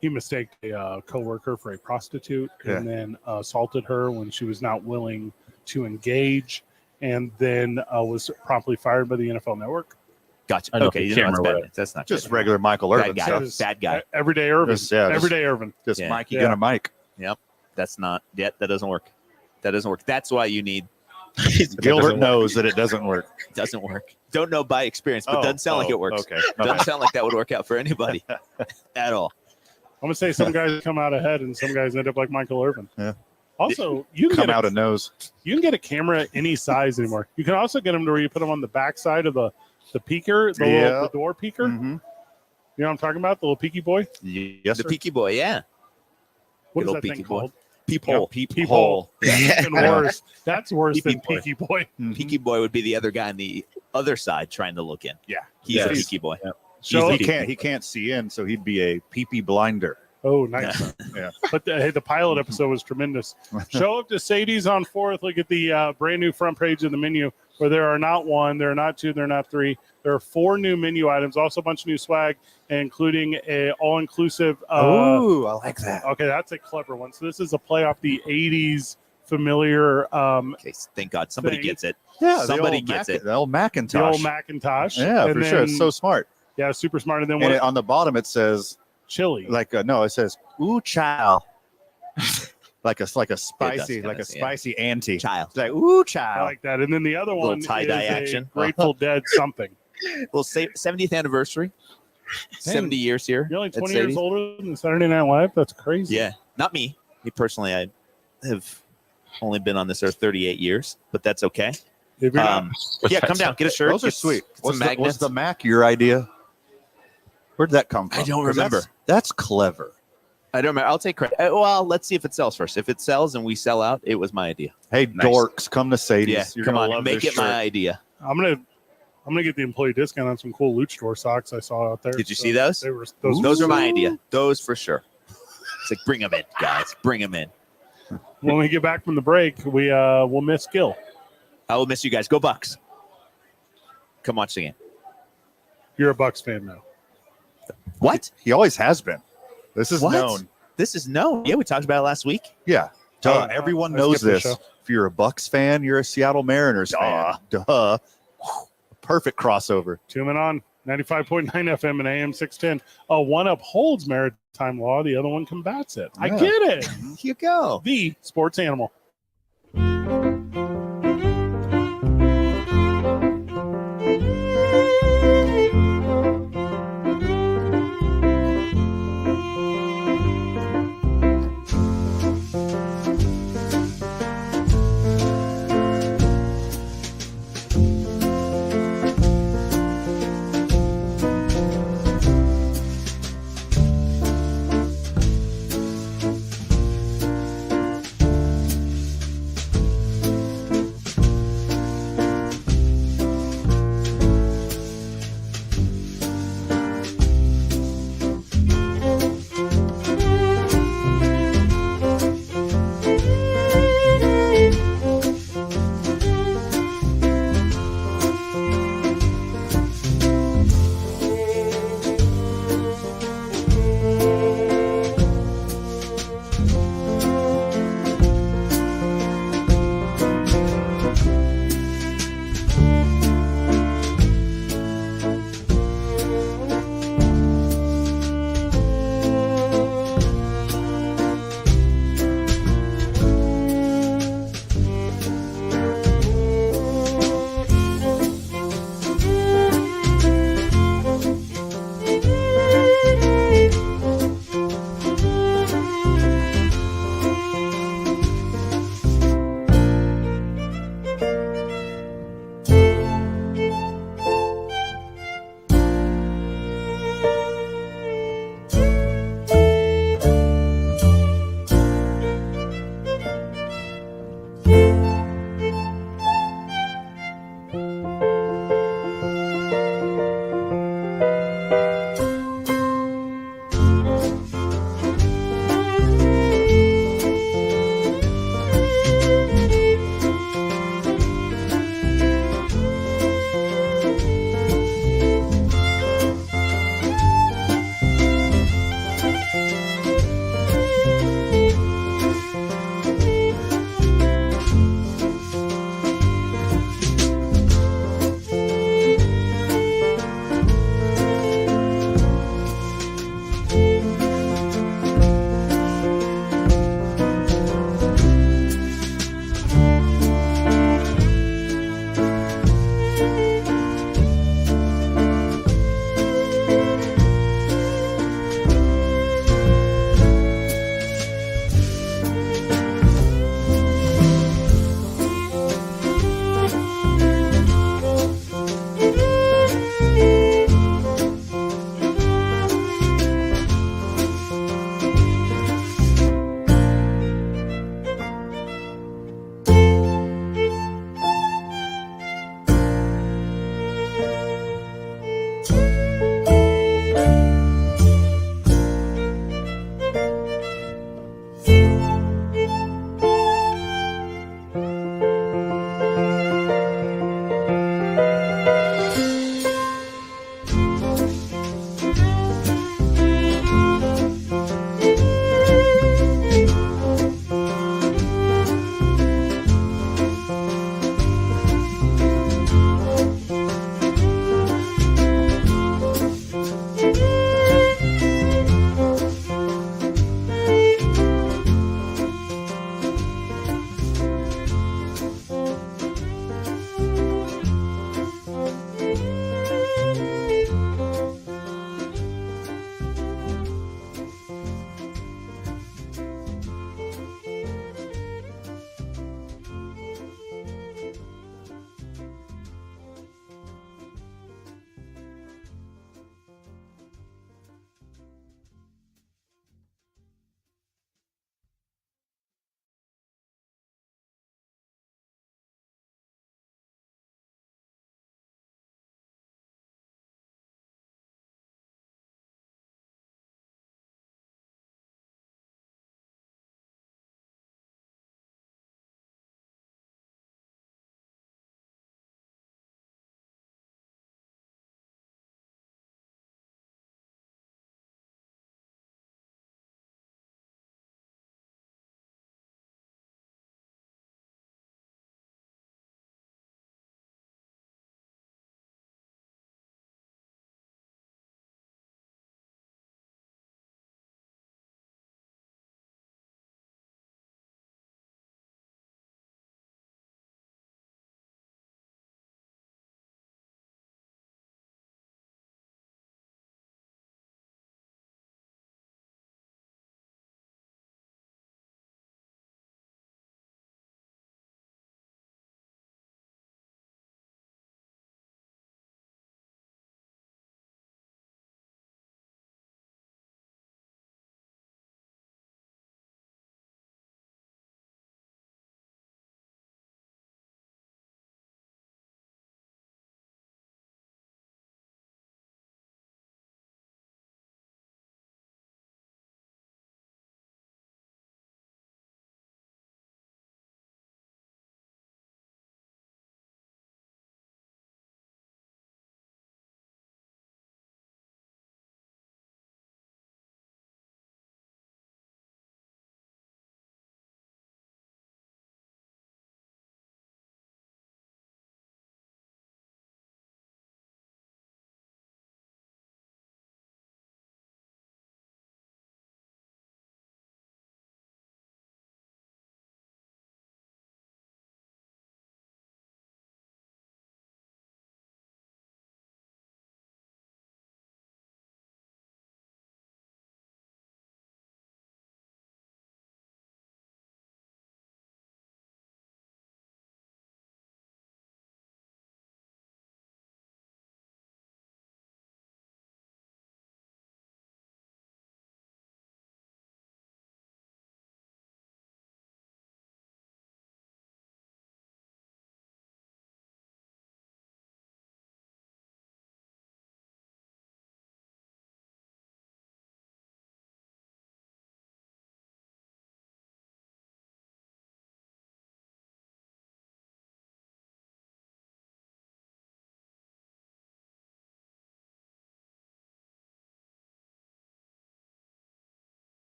He mistaked a coworker for a prostitute Yeah. and then assaulted her when she was not willing to engage, and then was promptly fired by the NFL Network. Gotcha. I know Okay, the you know, that's camera bad. That's not Just good. regular Michael Bad Irvin guy. stuff. Just- Bad guy. Everyday Irvin. Just, yeah, just- Everyday Irvin. Just Yeah. Mikey Yeah. gonna Mike. That's not. Yeah, that doesn't work. That doesn't work. That's why you need. Gilbert knows that it doesn't work. Doesn't work. Don't know by experience, but doesn't sound like it works. Okay. My Doesn't bad. sound like that would work out for anybody at all. I'm gonna say some guys come out ahead and some guys end up like Michael Irvin. Yeah. Also, you can Come get out a nose. you can get a camera any size anymore. You can also get them to where you put them on the back side of the peeker, the door peeker. Mhm. You know what I'm talking about? The little peeky boy. Yes, The sir. Peaky Boy, yeah. What Good is old that thing Peaky Boy. called? Peephole. Peephole. Even worse. That's worse Peepee than boy. peeky boy. Mhm. Peaky Boy would be the other guy on the other side trying to look in. Yeah. He's Yes. a Peaky Boy. Yeah. So He can't see in, so he'd be a peepee blinder. oh, nice. Yeah. But the pilot episode was tremendous. Show up to Sadie's on 4th. Look at the brand new front page of the menu where there are not one, there are not two, there are not three. There are 4 new menu items, also a bunch of new swag, including a all-inclusive. Ooh, I like that. Okay, that's a clever one. So this is a play off the 80s familiar, Okay, thank God somebody Thing. gets it. Yeah, Somebody gets it. The old Macintosh. the old Macintosh. Yeah, And for sure. It's then- so smart. yeah, super smart. And then And what? on the bottom it says Chili. no, it says ooh chow. like a spicy, kinda, like a yeah. spicy auntie. Child. It's like ooh I chow. like that. And then the other Little one tie-dye is action. a Grateful Dead something. Well, 70th anniversary. 70 years here. You're only at 20 years Sadie's. older than Saturday Night Live? That's crazy. Yeah, not me. Me personally, I have only been on this earth 38 years, but that's okay. If you're not, Yeah, come down, get a shirt. Those are get sweet. some Was magnets. the Mac your idea? Where'd that come from? I don't 'Cause remember. That's clever. I don't remember. I'll take credit. Well, let's see if it sells first. If it sells and we sell out, it was my idea. Hey, Nice. dorks, come to Sadie's. Yeah, You're come gonna on, love make this it my shirt. idea. I'm gonna get the employee discount on some cool luchador socks I saw out there. Did you So see those? They were Those are my idea. Those for sure. It's like bring them in, guys. Bring them in. When we get back from the break, we'll miss Gil. I will miss you guys. Go Bucks. Come watch the game. You're a Bucks fan now. What? He always has been. This is What? known. This is known. Yeah, we talked about it last week. Yeah. Duh. Everyone I knows skipped the this. show. If you're a Bucks fan, you're a Seattle Mariners fan. Duh. Perfect crossover. 2 men on. 95.9 FM and AM 610. One upholds maritime law, the other one combats it. I Yeah. get it. Here you go. The sports animal.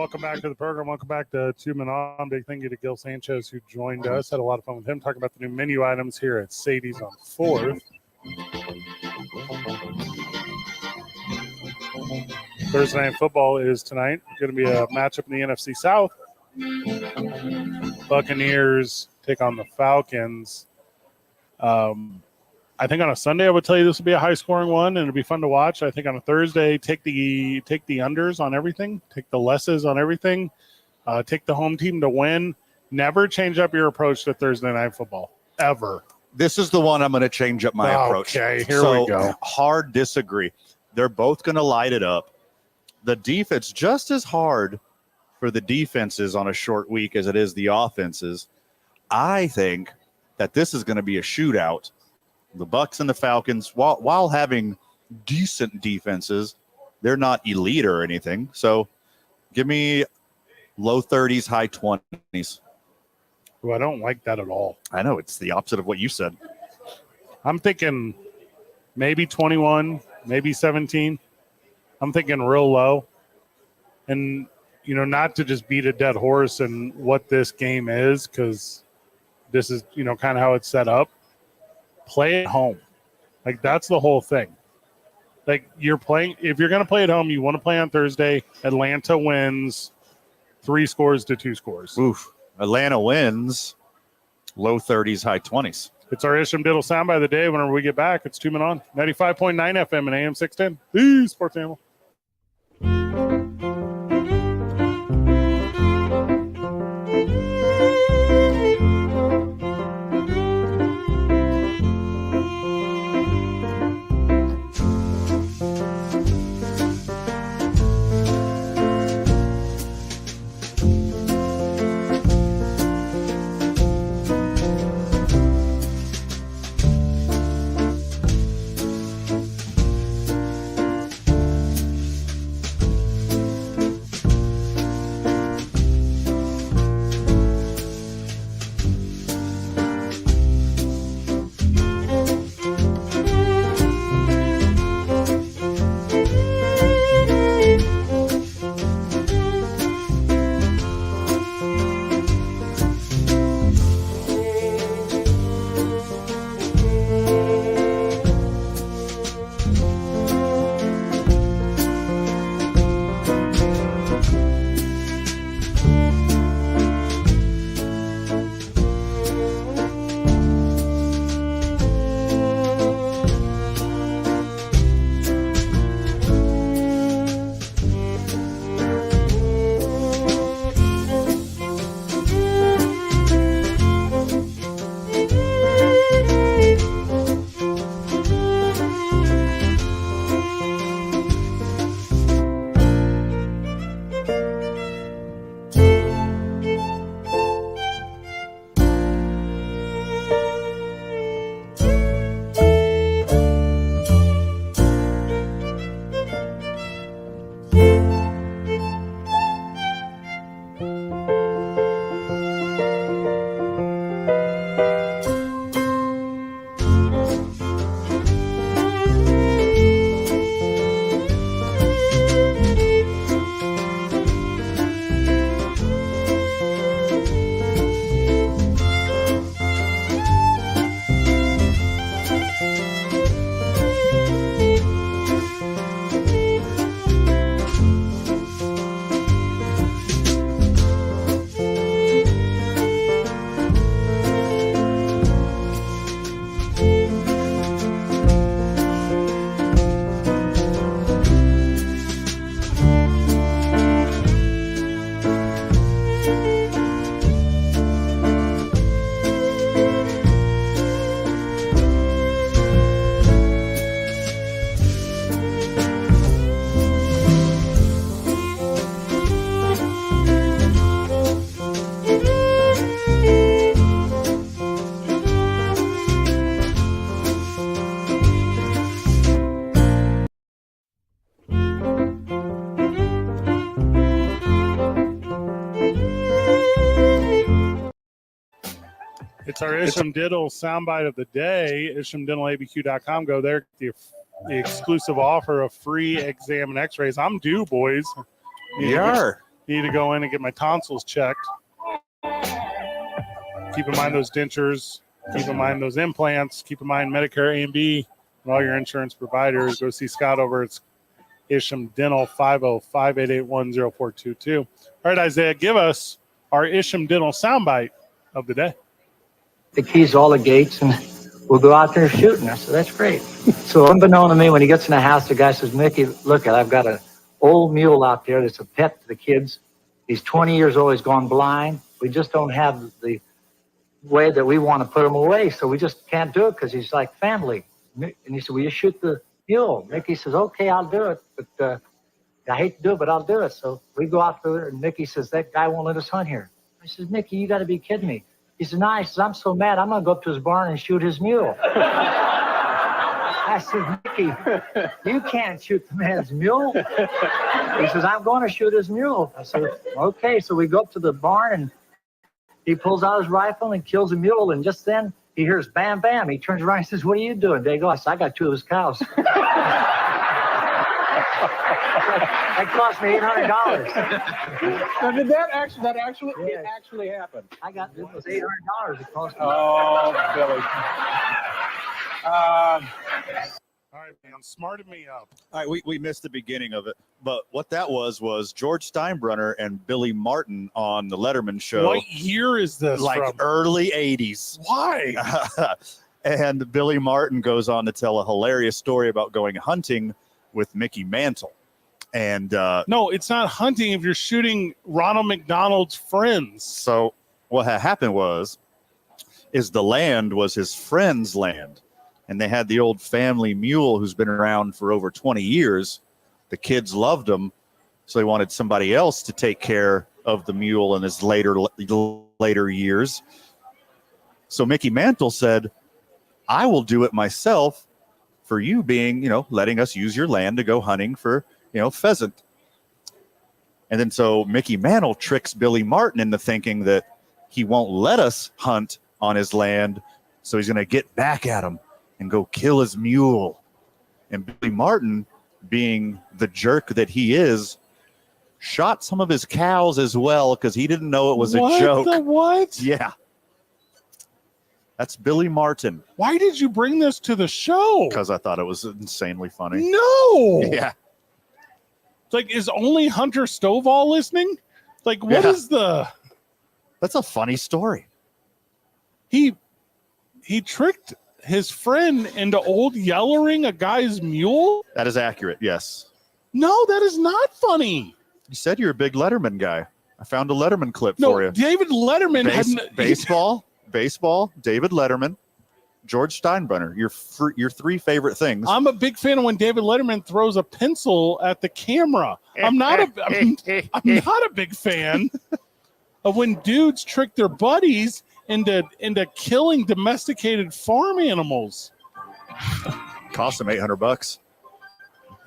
welcome back to the program. Welcome back to Two Men On. Big thank you to Gil Sanchez who joined us. Had a lot of fun with him talking about the new menu items here at Sadie's on 4th. Thursday Night Football is tonight. Going to be a matchup in the NFC South. Buccaneers take on the Falcons. I think on a Sunday I would tell you this will be a high-scoring one, and it'll be fun to watch. I think on a Thursday, take the unders on everything, take the lesses on everything, take the home team to win. Never change up your approach to Thursday Night Football, ever. This is the one I'm going to change up my approach. Okay, here we go. Hard disagree. They're both going to light it up. The defense, just as hard for the defenses on a short week as it is the offenses. I think that this is going to be a shootout. The Bucs and the Falcons, while having decent defenses, they're not elite or anything. So give me low 30s, high 20s. Well, I don't like that at all. I know, it's the opposite of what you said. I'm thinking maybe 21, maybe 17. I'm thinking real low. And, not to just beat a dead horse and what this game is, because this is, kind of how it's set up. Play at home. Like, that's the whole thing. Like, you're playing, if you're going to play at home, you want to play on Thursday. Atlanta wins 3 scores to 2 scores. Oof. Atlanta wins low 30s, high 20s. It's our Isham Diddle soundbite of the day. Whenever we get back, it's 2 Men On. 95.9 FM and AM 610. The Sports Animal. It's our Isham Diddle soundbite of the day. IshamDiddleABQ.com. Go there. The exclusive offer of free exam and x-rays. I'm due, boys. You are. need to go in and get my tonsils checked. Keep in mind those dentures. Keep in mind those implants. Keep in mind Medicare A and B and all your insurance providers. Go see Scott over at Isham Dental, 505-881-0422. All right, Isaiah, give us our Isham Dental soundbite of the day. The keys to all the gates, and we'll go out there shooting. I said, that's great. So unbeknown to me, when he gets in the house, the guy says, Mickey, look, I've got an old mule out there that's a pet to the kids. He's 20 years old. He's gone blind. We just don't have the way that we want to put him away, so we just can't do it because he's like family. And he said, will you shoot the mule? Mickey says, okay, I'll do it, but I hate to do it, but I'll do it. So we go out there, and Mickey says, that guy won't let us hunt here. I says, Mickey, you got to be kidding me. He said, no, he says, I'm so mad, I'm going to go up to his barn and shoot his mule. I said, Mickey, you can't shoot the man's mule. He says, I'm going to shoot his mule. I said, okay. So we go up to the barn, and he pulls out his rifle and kills a mule, and just then he hears bam, bam. He turns around and says, what are you doing? They go, I said, I got 2 of his cows. That cost me $800. So did that actually it actually happened? I got it was $800 it cost me. Oh, Billy. All right, man, smarted me up. All right, we missed the beginning of it, but what that was George Steinbrenner and Billy Martin on the Letterman show. What year is this Like from? early 80s. Why? And Billy Martin goes on to tell a hilarious story about going hunting with Mickey Mantle. And No, it's not hunting if you're shooting Ronald McDonald's friends. so what had happened is the land was his friend's land. And they had the old family mule who's been around for over 20 years. The kids loved him, so they wanted somebody else to take care of the mule in his later years. So Mickey Mantle said, I will do it myself for you being, letting us use your land to go hunting for, pheasant. And then so Mickey Mantle tricks Billy Martin into thinking that he won't let us hunt on his land, so he's going to get back at him and go kill his mule. And Billy Martin, being the jerk that he is, shot some of his cows as well because he didn't know it was a joke. What? Yeah. That's Billy Martin. Why did you bring this to the show? Because I thought it was insanely funny. No. Yeah. Like, is only Hunter Stovall listening? Like, what is the... That's a funny story. He tricked his friend into old yellering a guy's mule? That is accurate, yes. No, that is not funny. You said you're a big Letterman guy. I found a Letterman clip for you. David Letterman baseball, David Letterman, George Steinbrenner. Your 3 favorite things. I'm a big fan of when David Letterman throws a pencil at the camera. I'm not a big fan of when dudes trick their buddies into killing domesticated farm animals. Cost him $800.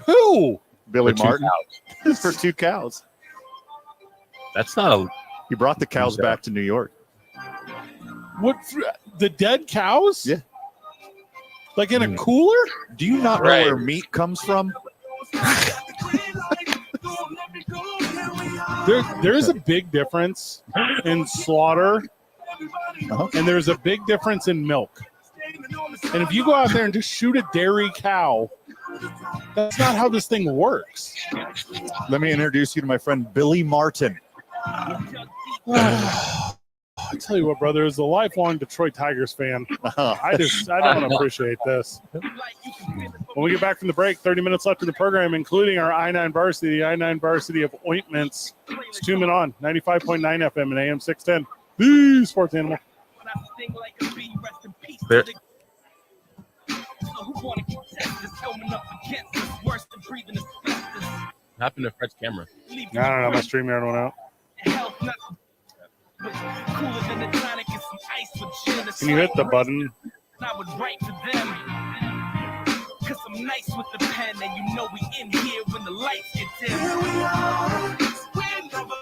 Who? Billy For 2 Martin for 2 cows. That's not a. He brought the cows back to New York. What? The dead cows? Yeah. Like in a cooler? Do you not know where meat comes from? There's a big difference in slaughter, and there's a big difference in milk. And if you go out there and just shoot a dairy cow, that's not how this thing works. Let me introduce you to my friend Billy Martin. I tell you what, brother, as a lifelong Detroit Tigers fan, I don't appreciate this. When we get back from the break, 30 minutes left in the program, including our I-9 varsity, the I-9 varsity of ointments. It's 2 Men On, 95.9 FM and AM 610. The Sports Animal. There. Happened to Fred's camera. I don't know. My StreamYard went out. Can you hit the button? I would write to them. Cause I'm nice with the pen, and you know we in here when the lights get dim. Here we are. We're never.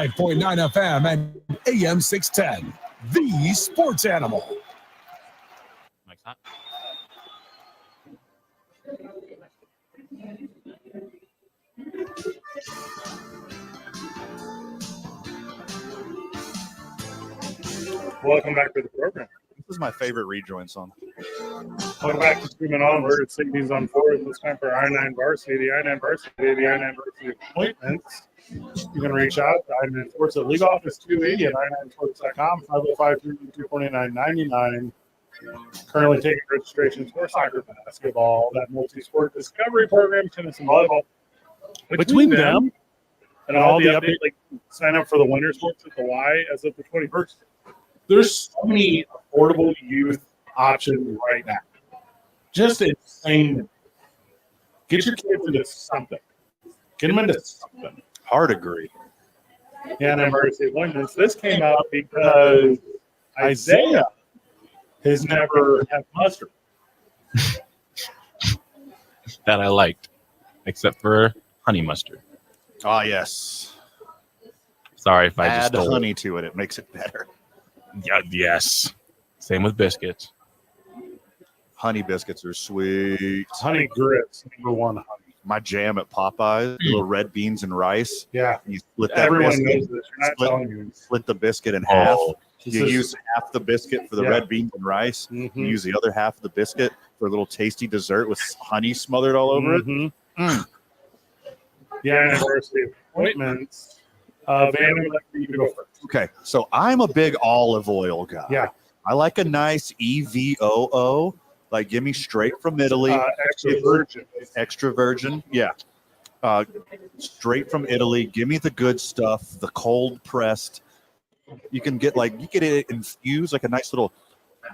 95.9 FM and AM 610. The Sports Animal. Mike's hot. Welcome back to the program. This is my favorite rejoin song. Welcome back to Screaming Onward. It's Sadie's on forward. It's time for I-9 Varsity. The I-9 Varsity, the I-9 Varsity appointments. You can reach out to I-9 Sports at League Office 280 at i9sports.com, 505-324-9999. Currently taking registrations for soccer, basketball, that multi-sport discovery program, tennis and volleyball. Between them and all the updates, like sign up for the winter sports at the Y as of the 21st. There's so many affordable youth options right now. Just insane. Get your kids into something. Get them into something. Hard agree. And emergency appointments. This came out because Isaiah has never had mustard. That I liked, except for honey mustard. Ah, yes. Sorry if I just Add stole honey to it. It makes it better. Yeah, yes. Same with biscuits. Honey biscuits are sweet. Honey grits, number one honey. My jam at Popeyes, little red beans and rice. Yeah. You split that Everyone biscuit. knows this. You're not telling you. Split the biscuit in half. This You is- use half the biscuit for the Yeah. red beans and rice. Mhm. You use the other half of the biscuit for a little tasty dessert with honey smothered all over it. Mhm. Mm. The anniversary appointments. Van, I'd like for you to go first. Okay, so I'm a big olive oil guy. Yeah. I like a nice EVOO. Like, give me straight from Italy. Extra virgin. Extra virgin, yeah. Straight from Italy. Give me the good stuff, the cold pressed. You can get it infused, like a nice little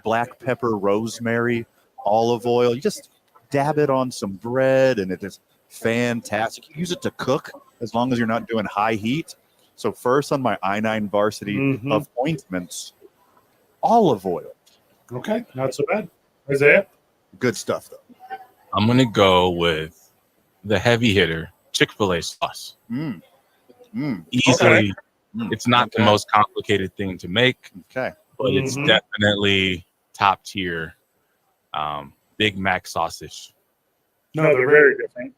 black pepper, rosemary, olive oil. You just dab it on some bread, and it is fantastic. You use it to cook as long as you're not doing high heat. So first on my I-9 Varsity of ointments, olive oil. Okay, not so bad. Isaiah? Good stuff, though. I'm going to go with the heavy hitter, Chick-fil-A sauce. Easily. It's not the most complicated thing to make, but it's definitely top tier Big Mac sausage. No, they're very different.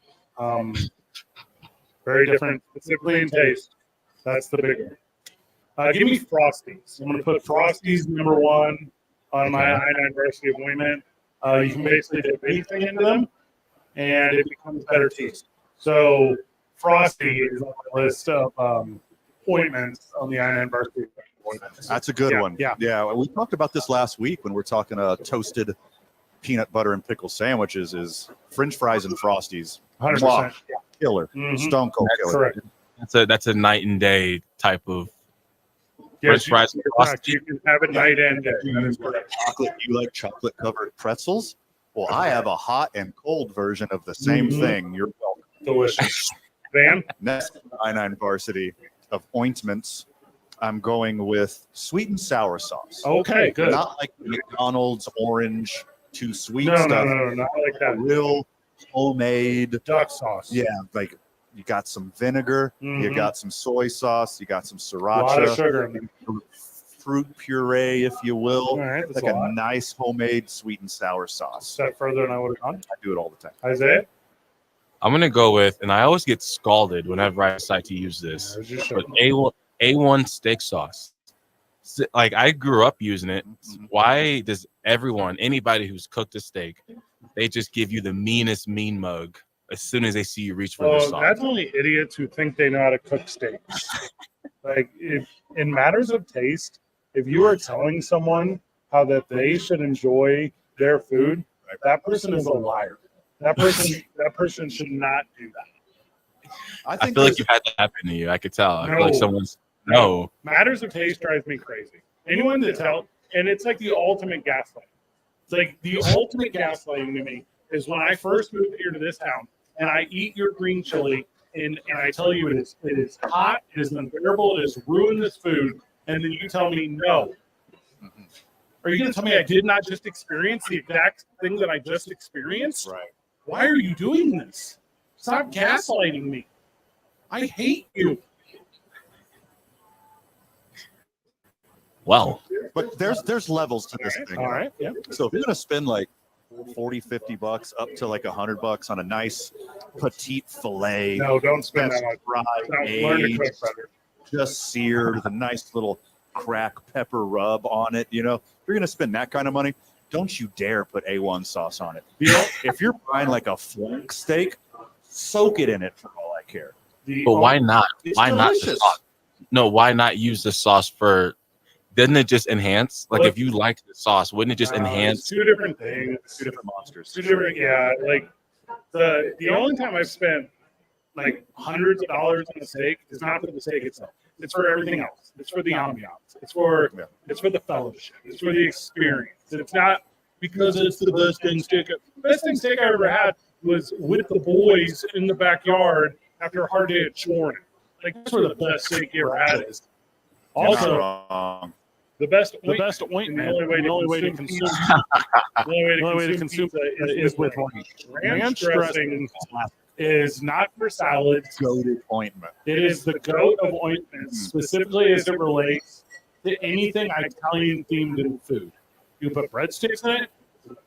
Very different, specifically in taste. That's the big one. Give me Frosties. I'm going to put Frosties number one on my I-9 Varsity appointment. You can basically dip anything into them, and it becomes better taste. So Frosty is on my list of appointments on the I-9 Varsity appointments. That's a good one. Yeah. We talked about this last week when we're talking toasted peanut butter and pickle sandwiches. Is French fries and Frosties 100%. Killer, stone cold killer. Correct. That's a night and day type of Yes, French fries and Frosties. you can have it night and day. That is correct. You like chocolate covered pretzels? Well, I have a hot and cold version of the same thing. You're welcome. Delicious. Van? Next I-9 Varsity of ointments, I'm going with sweet and sour sauce. Okay, good. Not like McDonald's orange, too sweet No, stuff. no, not like that. Real homemade duck sauce. Yeah, like you got some vinegar, you got some soy sauce, you got some sriracha, A lot of sugar in there. fruit puree, if you will. All right, that's like a lot. nice homemade sweet and sour sauce. Step further than I would have gone. I do it all the time. Isaiah? I'm going to go with, and I always get scalded whenever I decide to use this, but A1 steak sauce. Like, I grew up using it. Why does anybody who's cooked a steak, they just give you the meanest mean mug as soon as they see you reach for the sauce? That's only idiots who think they know how to cook steaks. Like, if in matters of taste, if you are telling someone how that they should enjoy their food, that person is a liar. That person should not do that. I feel like you've had that happen to you. I could tell. I feel like someone's Matters of taste drives me crazy. Anyone that tells, and it's like the ultimate gaslighting. It's like the ultimate gaslighting to me is when I first moved here to this town and I eat your green chili and I tell you it is hot, it is unbearable, it has ruined this food, and then you tell me no. Are you going to tell me I did not just experience the exact thing that I just experienced? Right. Why are you doing this? Stop gaslighting me. I hate you. well. But there's levels to this thing. All right. Yeah. So if you're gonna spend like 40, 50 bucks up to like $100 on a nice petite fillet, No, don't spend that's that much. fried, No, learn to aged, cook better. just seared with a nice little crack pepper rub on it. You know, if you're gonna spend that kind of money, don't you dare put A1 sauce on it. If you're buying like a flank steak, soak it in it for all I care. But why not? It's Why not the delicious. sauce? No, why not use the sauce for? Doesn't it just enhance? Like, if you like the sauce, wouldn't it just enhance? Two different things. Two different monsters. Two different, yeah. Like the only time I've spent like hundreds of dollars on a steak is not for the steak itself. It's for everything else. It's for the ambiance. It's for the fellowship. It's for the experience. It's not because it's the best thing steak. The best thing steak I ever had was with the boys in the backyard after a hard day at choring. Like, that's where the best steak you ever had is. Also, the best ointment. The only way to consume pizza is with ranch. Ranch dressing is not for salads. Goated ointment. It is the goat of ointments, specifically as it relates to anything Italian themed in food. You put breadsticks in it,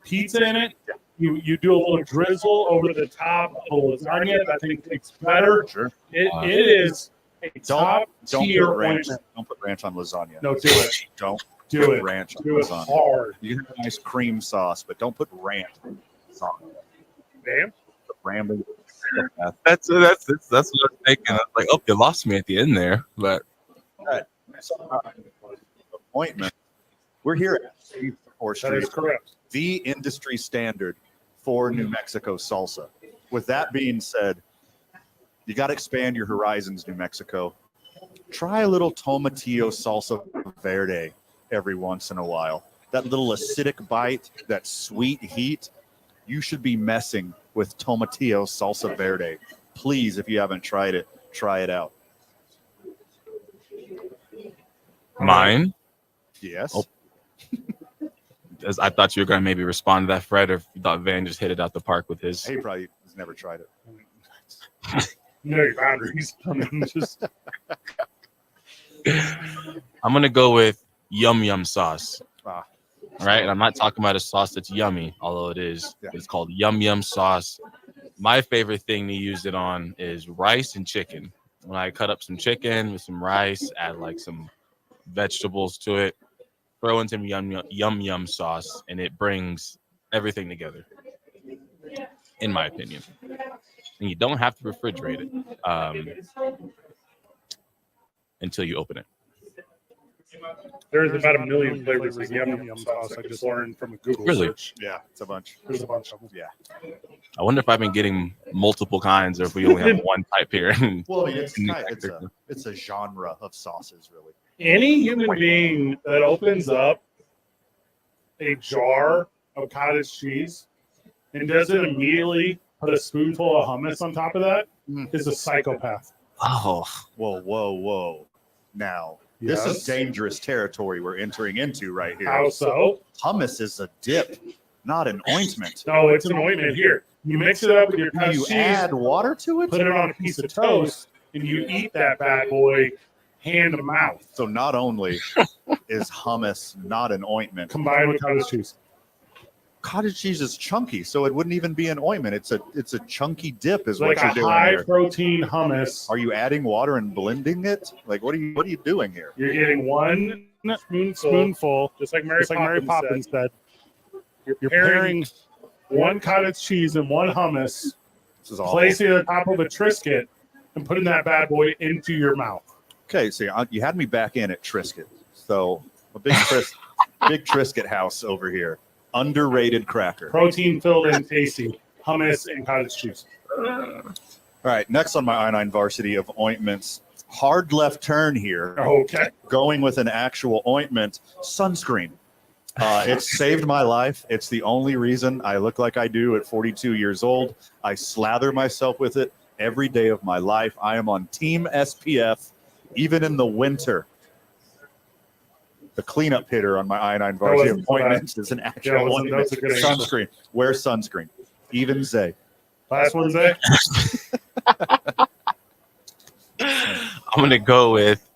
pizza in it. You do a little drizzle over the top of a lasagna. That thing tastes better. Sure. It is a top tier put ranch. ointment. Don't put ranch on lasagna. No, do it. Don't Do put it. ranch on Do it lasagna. hard. You can have a nice cream sauce, but don't put ranch on lasagna. Damn. Rambling. That's what I was thinking. I was like, oh, you lost me at the end there, but Appointment. We're here at 4th That Street, is correct. the industry standard for New Mexico salsa. With that being said, you got to expand your horizons, New Mexico. Try a little tomatillo salsa verde every once in a while. That little acidic bite, that sweet heat, you should be messing with tomatillo salsa verde. Please, if you haven't tried it, try it out. mine. Yes. Oh. I thought you were going to maybe respond to that, Fred, or if you thought Van just hit it out the park with his. He probably has never tried it. You know your boundaries. I mean, just I'm going to go with yum yum sauce. Ah. All right. And I'm not talking about a sauce that's yummy, although it is. Yeah. It's called yum yum sauce. My favorite thing to use it on is rice and chicken. When I cut up some chicken with some rice, add like some vegetables to it, throw in some yum sauce, and it brings everything together, in my opinion. And you don't have to refrigerate it until you open it. there's about a million flavors of yum sauce. I just learned from a Google Really? search. Yeah, it's a bunch. There's a bunch of them. Yeah. I wonder if I've been getting multiple kinds, or if we only have one type here. Well, I mean, it's a genre of sauces, really. Any human being that opens up a jar of cottage cheese and doesn't immediately put a spoonful of hummus on top of that is a psychopath. Oh, Whoa. Now, this is Yes. dangerous territory we're entering into right here. How so? Hummus is a dip, not an ointment. No, it's an ointment here. You mix it up with your Do cottage you cheese, add water to it? put it on a piece of toast, and you eat that bad boy hand to mouth So not only is hummus not an ointment, combined with cottage cheese. cottage cheese is chunky, so it wouldn't even be an ointment. It's a chunky dip, is Like what you're a doing high here. protein hummus. Are you adding water and blending it? Like, what are you doing here? You're getting one spoonful, just like Mary Poppins said. You're pairing one cottage cheese and one hummus, This is all. placing it on top of a Triscuit, and putting that bad boy into your mouth. Okay, so you had me back in at Triscuit. So a big big Triscuit house over here. Underrated cracker. Protein filled and tasty hummus and cottage cheese. All right, next on my I-9 varsity of ointments, hard left turn here. Okay. Going with an actual ointment, sunscreen. It's saved my life. It's the only reason I look like I do at 42 years old. I slather myself with it every day of my life. I am on Team SPF, even in the winter. The cleanup hitter on my I-9 varsity wasn't appointments is an actual ointment. that's a good answer. Sunscreen. Wear sunscreen. Even Zay. Last Wednesday. I'm gonna go with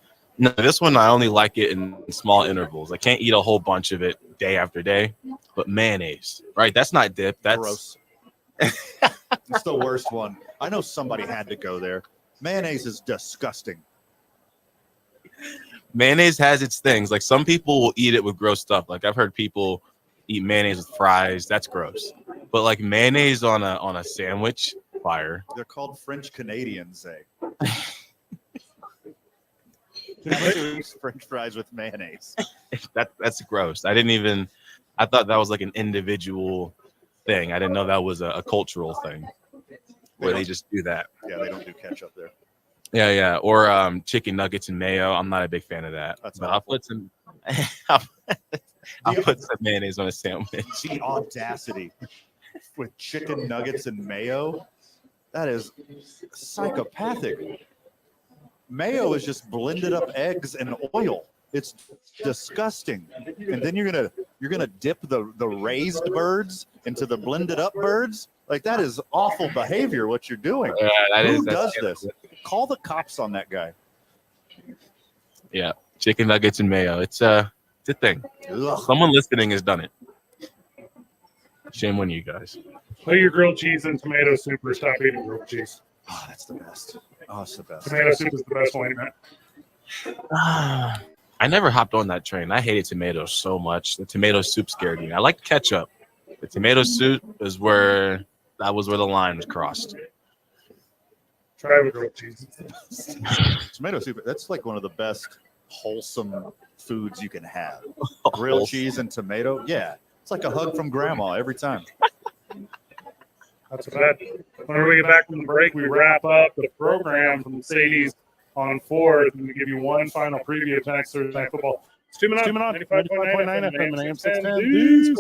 No, this one I only like it in small intervals. I can't eat a whole bunch of it day after day. But mayonnaise, right? That's not dip. That's Gross. It's the worst one. I know somebody had to go there. Mayonnaise is disgusting. Mayonnaise has its things. Like some people will eat it with gross stuff. Like I've heard people eat mayonnaise with fries. That's gross. But like mayonnaise on a sandwich, fire. They're called French Canadians, eh? French fries with mayonnaise. That's gross. I thought that was like an individual thing. I didn't know that was a cultural thing where they just do that. Yeah, they don't do ketchup there. Yeah. Or chicken nuggets and mayo. I'm not a big fan of that. That's but I'll put some I'll put some mayonnaise on a sandwich. The audacity with chicken nuggets and mayo. That is psychopathic. Mayo is just blended up eggs and oil. It's disgusting. And then you're gonna dip the raised birds into the blended up birds. Like that is awful behavior. What you're doing? Yeah, Who does this? Call the cops on that guy. Yeah, chicken nuggets and mayo. It's a thing. Ugh. Someone listening has done it. Shame on you guys. Put your grilled cheese and tomato soup or stop eating grilled cheese. Oh, that's the best. Oh, it's the best. Tomato soup is the best one, man. I never hopped on that train. I hated tomatoes so much. The tomato soup scared me. I liked ketchup. The tomato soup was where the line was crossed. Try with grilled cheese. Tomato soup. That's like one of the best wholesome foods you can have. Grilled cheese and tomato. Yeah, it's like a hug from grandma every time. That's what when we get back from the break, we wrap up the program from Sadie's on 4th, and we give you one final preview of tonight's Thursday Night Football. It's 2 minutes, 95.9 FM and AM 610.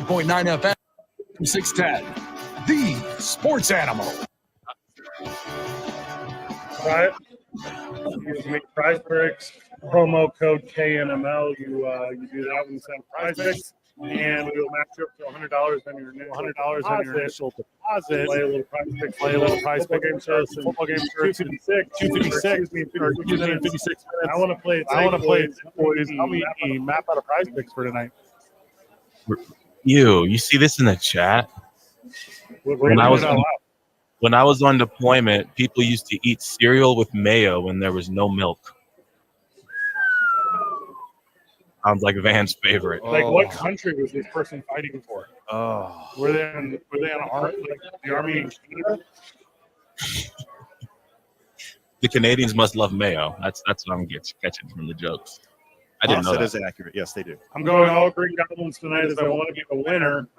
0.9 FM from 610. The Sports Animal. Right. Excuse me. Prize Picks promo code KNML. You do that when you send Prize Picks, and we'll match you up to $100 on your $100 on your initial deposit. Play a little Prize Picks. Play a little Prize Pick game shirts. Football game shirts. 256. 256. I want to play it. I want to play it. Boys, help me map out a Prize Picks for tonight. You see this in the chat? When I was on deployment, people used to eat cereal with mayo when there was no milk. Sounds like Van's favorite. Like, what country was this person fighting for? Oh, Were they on the army in Canada? The Canadians must love mayo. That's what I'm catching from the jokes. I didn't know that. That is accurate. Yes, they do. I'm going all Green Goblins tonight as I want to be the winner.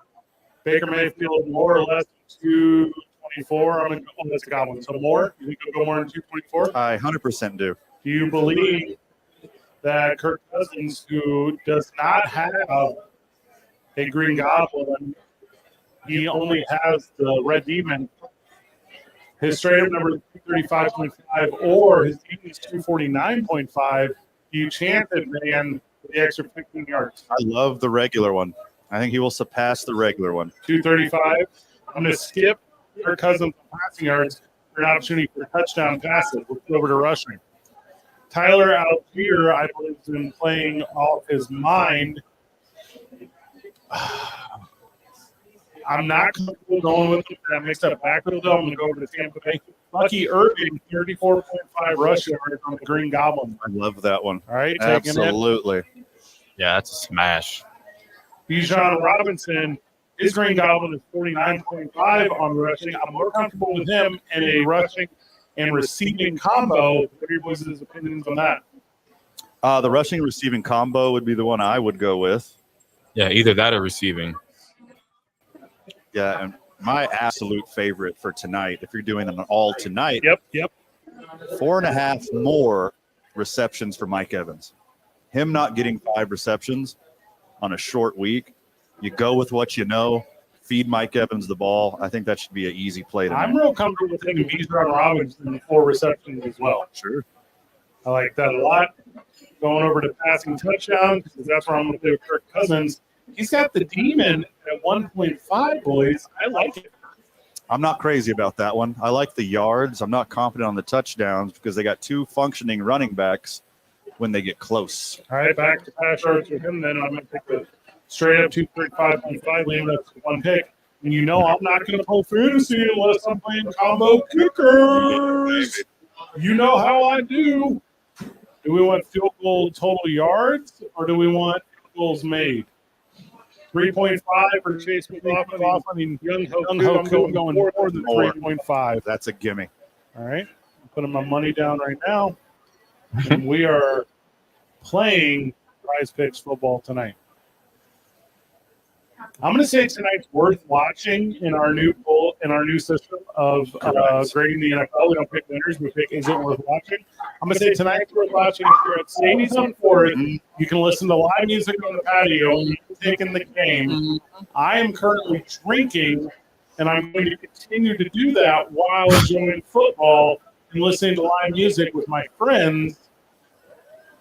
Baker Mayfield more or less 224. I'm going to go the Goblins. So more? You think it'll go more than 224? I 100% do. Do you believe that Kirk Cousins, who does not have a Green Goblin, he only has the Red Demon, his straight-up number is 235.5, or his team is 249.5, do you chance it, man, for the extra 15 yards? I love the regular one. I think he will surpass the regular one. 235. I'm going to skip Kirk Cousins passing yards for an opportunity for touchdown passes. Let's go over to rushing. Tyler Algier, I believe, has been playing off his mind. I'm not comfortable going with that mixed up backfield. I'm going to go over to Tampa Bay. Lucky Irving, 34.5 rush yards on the Green Goblin. I love that one. All right, absolutely. Yeah, that's a smash. Bijan Robinson, his Green Goblin is 49.5 on rushing. I'm more comfortable with him in a rushing and receiving combo. What are your boys' opinions on that? The rushing and receiving combo would be the one I would go with. Yeah, either that or receiving. Yeah, and my absolute favorite for tonight, if you're doing an all tonight, Yep. 4.5 more receptions for Mike Evans. Him not getting 5 receptions on a short week, you go with what you know, feed Mike Evans the ball. I think that should be an easy play tonight. I'm real comfortable with taking Bijan Robinson 4 receptions as well. Sure. I like that a lot. Going over to passing touchdowns, because that's where I'm going to play with Kirk Cousins. He's got the demon at 1.5, boys. I like it. I'm not crazy about that one. I like the yards. I'm not confident on the touchdowns because they got 2 functioning running backs when they get close. All right, back to pass yards with him then. I'm going to pick the straight up 235.5, leaving us with 1 pick. And you know I'm not going to pull fantasy unless I'm playing combo kickers. You know how I do. Do we want field goal total yards or do we want field goals made? 3.5 for Chase McLaughlin. I mean, Young Hoku, I'm going more than 3.5. That's a gimme. All right. I'm putting my money down right now. And we are playing Prize Picks football tonight. I'm going to say tonight's worth watching in our new system of grading the NFL. We don't pick winners. We pick is it worth watching. I'm going to say tonight's worth watching. If you're at Sadie's on 4th, you can listen to live music on the patio. You can take in the game. I am currently drinking, and I'm going to continue to do that while enjoying football and listening to live music with my friends.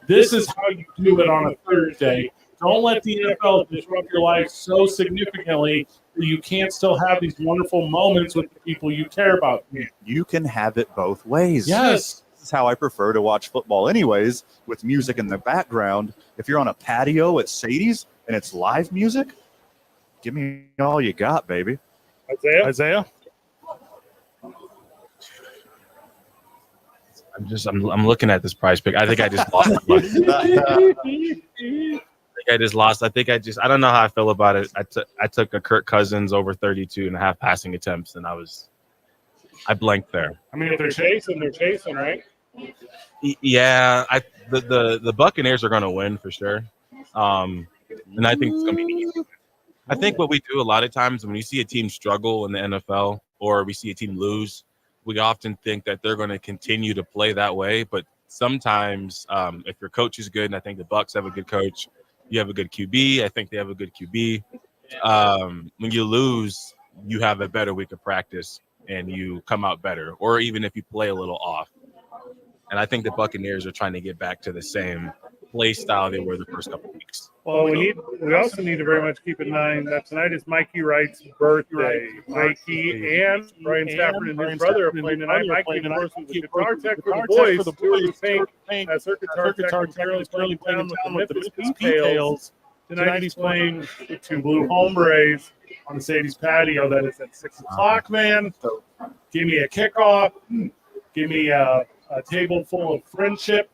This is how you do it on a Thursday. Don't let the NFL disrupt your life so significantly that you can't still have these wonderful moments with the people you care about. You can have it both ways. Yes. This is how I prefer to watch football anyways, with music in the background. If you're on a patio at Sadie's and it's live music, give me all you got, baby. Isaiah? I'm looking at this prize pick. I think I just lost. I don't know how I feel about it. I took a Kirk Cousins over 32.5 passing attempts, and I blanked there. I mean, if they're chasing, right? Yeah, the Buccaneers are going to win for sure, and I think it's going to be easy. I think what we do a lot of times when we see a team struggle in the NFL or we see a team lose, we often think that they're going to continue to play that way. But sometimes, if your coach is good, and I think the Bucs have a good coach, you have a good QB. I think they have a good QB. when you lose, you have a better week of practice and you come out better, or even if you play a little off. And I think the Buccaneers are trying to get back to the same play style they were the first couple of weeks. Well, we also need to very much keep in mind that tonight is Mikey Wright's birthday. Mikey and Brian Stafford and his brother are playing tonight. Mikey, of course, was a guitar tech for the boys. He was playing Circuit Guitar Tech, currently playing down with the Memphis Details. Tonight he's playing the two Blue Hombres on Sadie's patio. That is at 6 o'clock, man. Give me a kickoff. Give me a table full of friendship.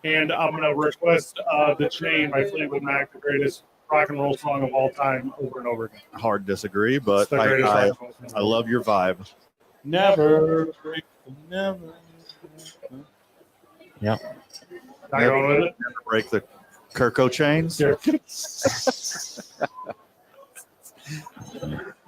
And I'm going to request The Chain by Fleetwood Mac, the greatest rock and roll song of all time, over and over again. Hard disagree, but I love your vibe. Never break, never. Yeah. Not going with it? Never break the Kirko chains.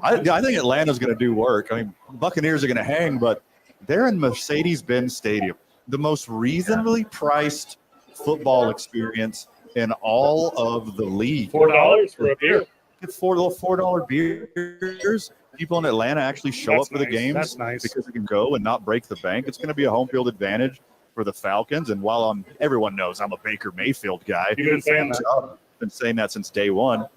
I think Atlanta's going to do work. I mean, Buccaneers are going to hang, but they're in Mercedes-Benz Stadium, the most reasonably priced football experience in all of the league. $4 for a beer. Get $4 beers. People in Atlanta actually show up for the games. That's nice. Because they can go and not break the bank. It's going to be a home field advantage for the Falcons. And while everyone knows I'm a Baker Mayfield guy, You've been saying that. I've been saying that since day one.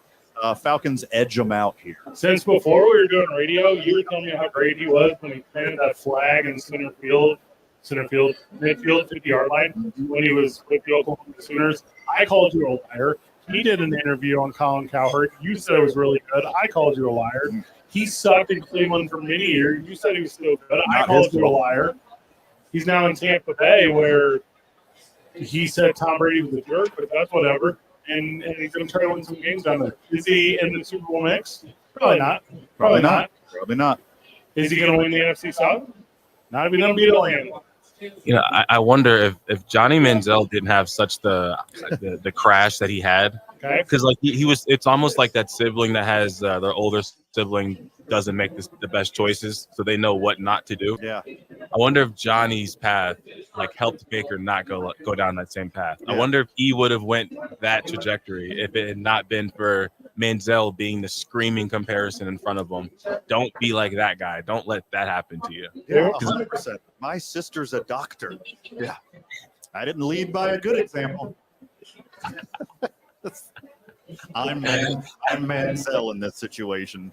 Falcons edge them out here. Since before we were doing radio, you were telling me how great he was when he planted that flag in midfield, 50-yard line, when he was with the Oklahoma Sooners. I called you a liar. He did an interview on Colin Cowherd. You said it was really good. I called you a liar. He sucked in Cleveland for many years. You said he was still good. I called you a liar. He's now in Tampa Bay, where he said Tom Brady was a jerk, but that's whatever. And he's going to try to win some games down there. Is he in the Super Bowl mix? Probably not. Probably not. Is he going to win the NFC South? Not if he doesn't beat Atlanta. You know, I wonder if Johnny Manziel didn't have such the crash that he had, because like he was, it's almost like that sibling that has their older sibling doesn't make the best choices, so they know what not to do. Yeah. I wonder if Johnny's path like helped Baker not go down that same path. Yeah. I wonder if he would have went that trajectory if it had not been for Manziel being the screaming comparison in front of him. Don't be like that guy. Don't let that happen to you. Yeah, 100%. My sister's a doctor. Yeah. I didn't lead by a good example. I'm Manziel in this situation.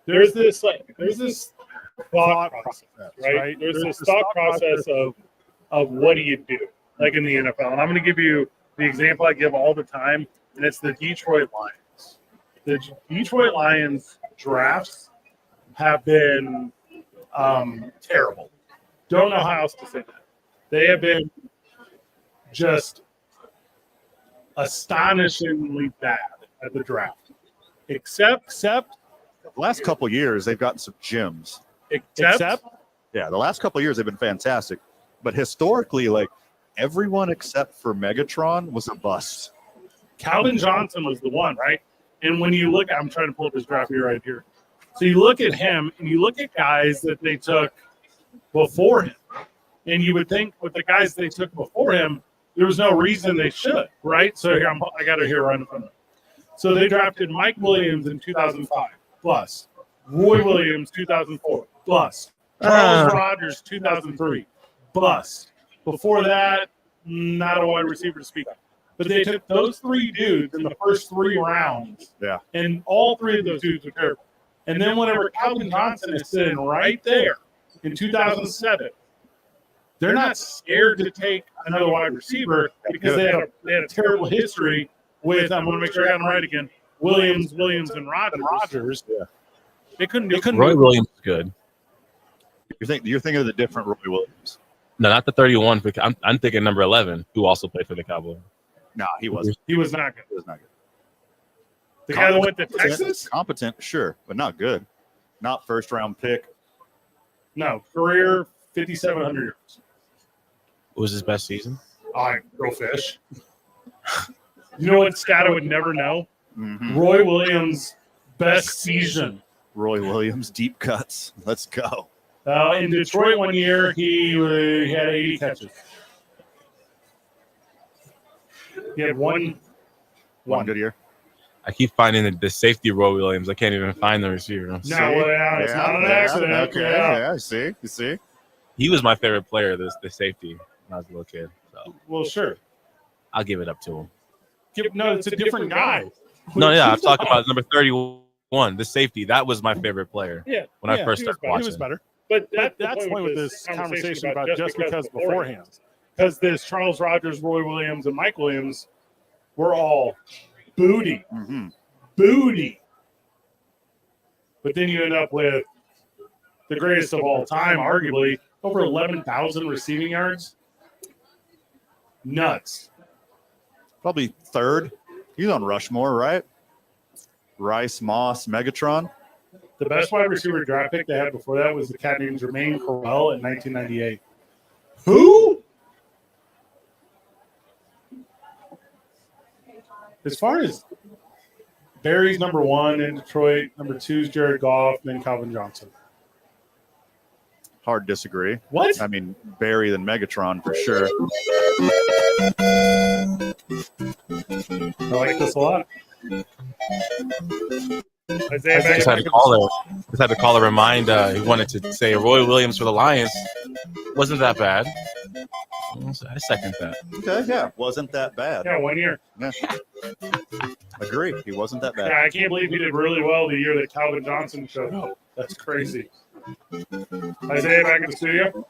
There's this thought process, right? There's this thought process of what do you do, like in the NFL. And I'm going to give you the example I give all the time, and it's the Detroit Lions. The Detroit Lions drafts have been terrible. Don't know how else to say that. They have been just astonishingly bad at the draft, except the last couple of years they've gotten some gems. Except the last couple of years they've been fantastic, but historically, like everyone except for Megatron was a bust. Calvin Johnson was the one, right? And when you look, I'm trying to pull up his draft here right here. So you look at him and you look at guys that they took before him, and you would think with the guys they took before him, there was no reason they should, right? So here I got it here right in front of me. So they drafted Mike Williams in 2005, bust. Roy Williams, 2004, bust. Charles Rogers, 2003, bust. Before that, not a wide receiver to speak of. But they took those three dudes in the first 3 rounds. Yeah. And all 3 of those dudes were terrible. And then whenever Calvin Johnson is sitting right there in 2007, they're not scared to take another wide receiver because they had a terrible history with, I'm going to make sure I got them right again, Williams, and Rogers. Yeah. They couldn't Roy Williams is good. You're thinking of the different Roy Williams. No, not the 31. I'm thinking number 11, who also played for the Cowboys. No, he wasn't. He was not good. He was not good. The guy that went to Texas? Competent, sure, but not good. Not first round pick. No, career 5,700 yards. What was his best season? Go Fish. You know what stat I would never know? Mm-hmm. Roy Williams' best season. Roy Williams, deep cuts. Let's go. In Detroit one year, he had 80 catches. He had one good year. I keep finding the safety Roy Williams. I can't even find the receiver. No, well, yeah, it's not an accident. Okay, Yeah. I see. You see. He was my favorite player, the safety, when I was a little kid. So Well, sure. I'll give it up to him. No, it's a different guy. No, yeah, I'm talking about number 31, the safety. That was my favorite player. Yeah, when I first started watching. He was better. But that's the point with this conversation about just because beforehand. Because this Charles Rogers, Roy Williams, and Mike Williams were all booty. Mm-hmm. Booty. But then you end up with the greatest of all time, arguably, over 11,000 receiving yards. Nuts. Probably third. He's on Rushmore, right? Rice, Moss, Megatron. The best wide receiver draft pick they had before that was the cat named Jermaine Correll in 1998. Who? As far as Barry's number 1 in Detroit, number 2 is Jared Goff, then Calvin Johnson. Hard disagree. What? I mean, Barry than Megatron for sure. I like this a lot. Isaiah Just had to call her remind. He wanted to say Roy Williams for the Lions. Wasn't that bad. I second that. Okay, yeah. Wasn't that bad. Yeah, 1 year. Yeah. Agree. He wasn't that bad. Yeah, I can't believe he did really well the year that Calvin Johnson showed up. That's crazy. Isaiah, back in the studio?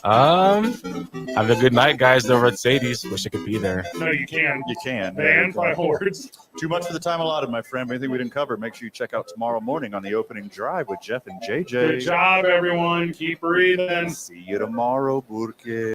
Have a good night, guys, over at Sadie's. Wish I could be there. No, you can. You can. Ban final words. Too much for the time allotted, my friend. Anything we didn't cover, make sure you check out tomorrow morning on the opening drive with Jeff and JJ. Good job, everyone. Keep breathing. See you tomorrow, Burke.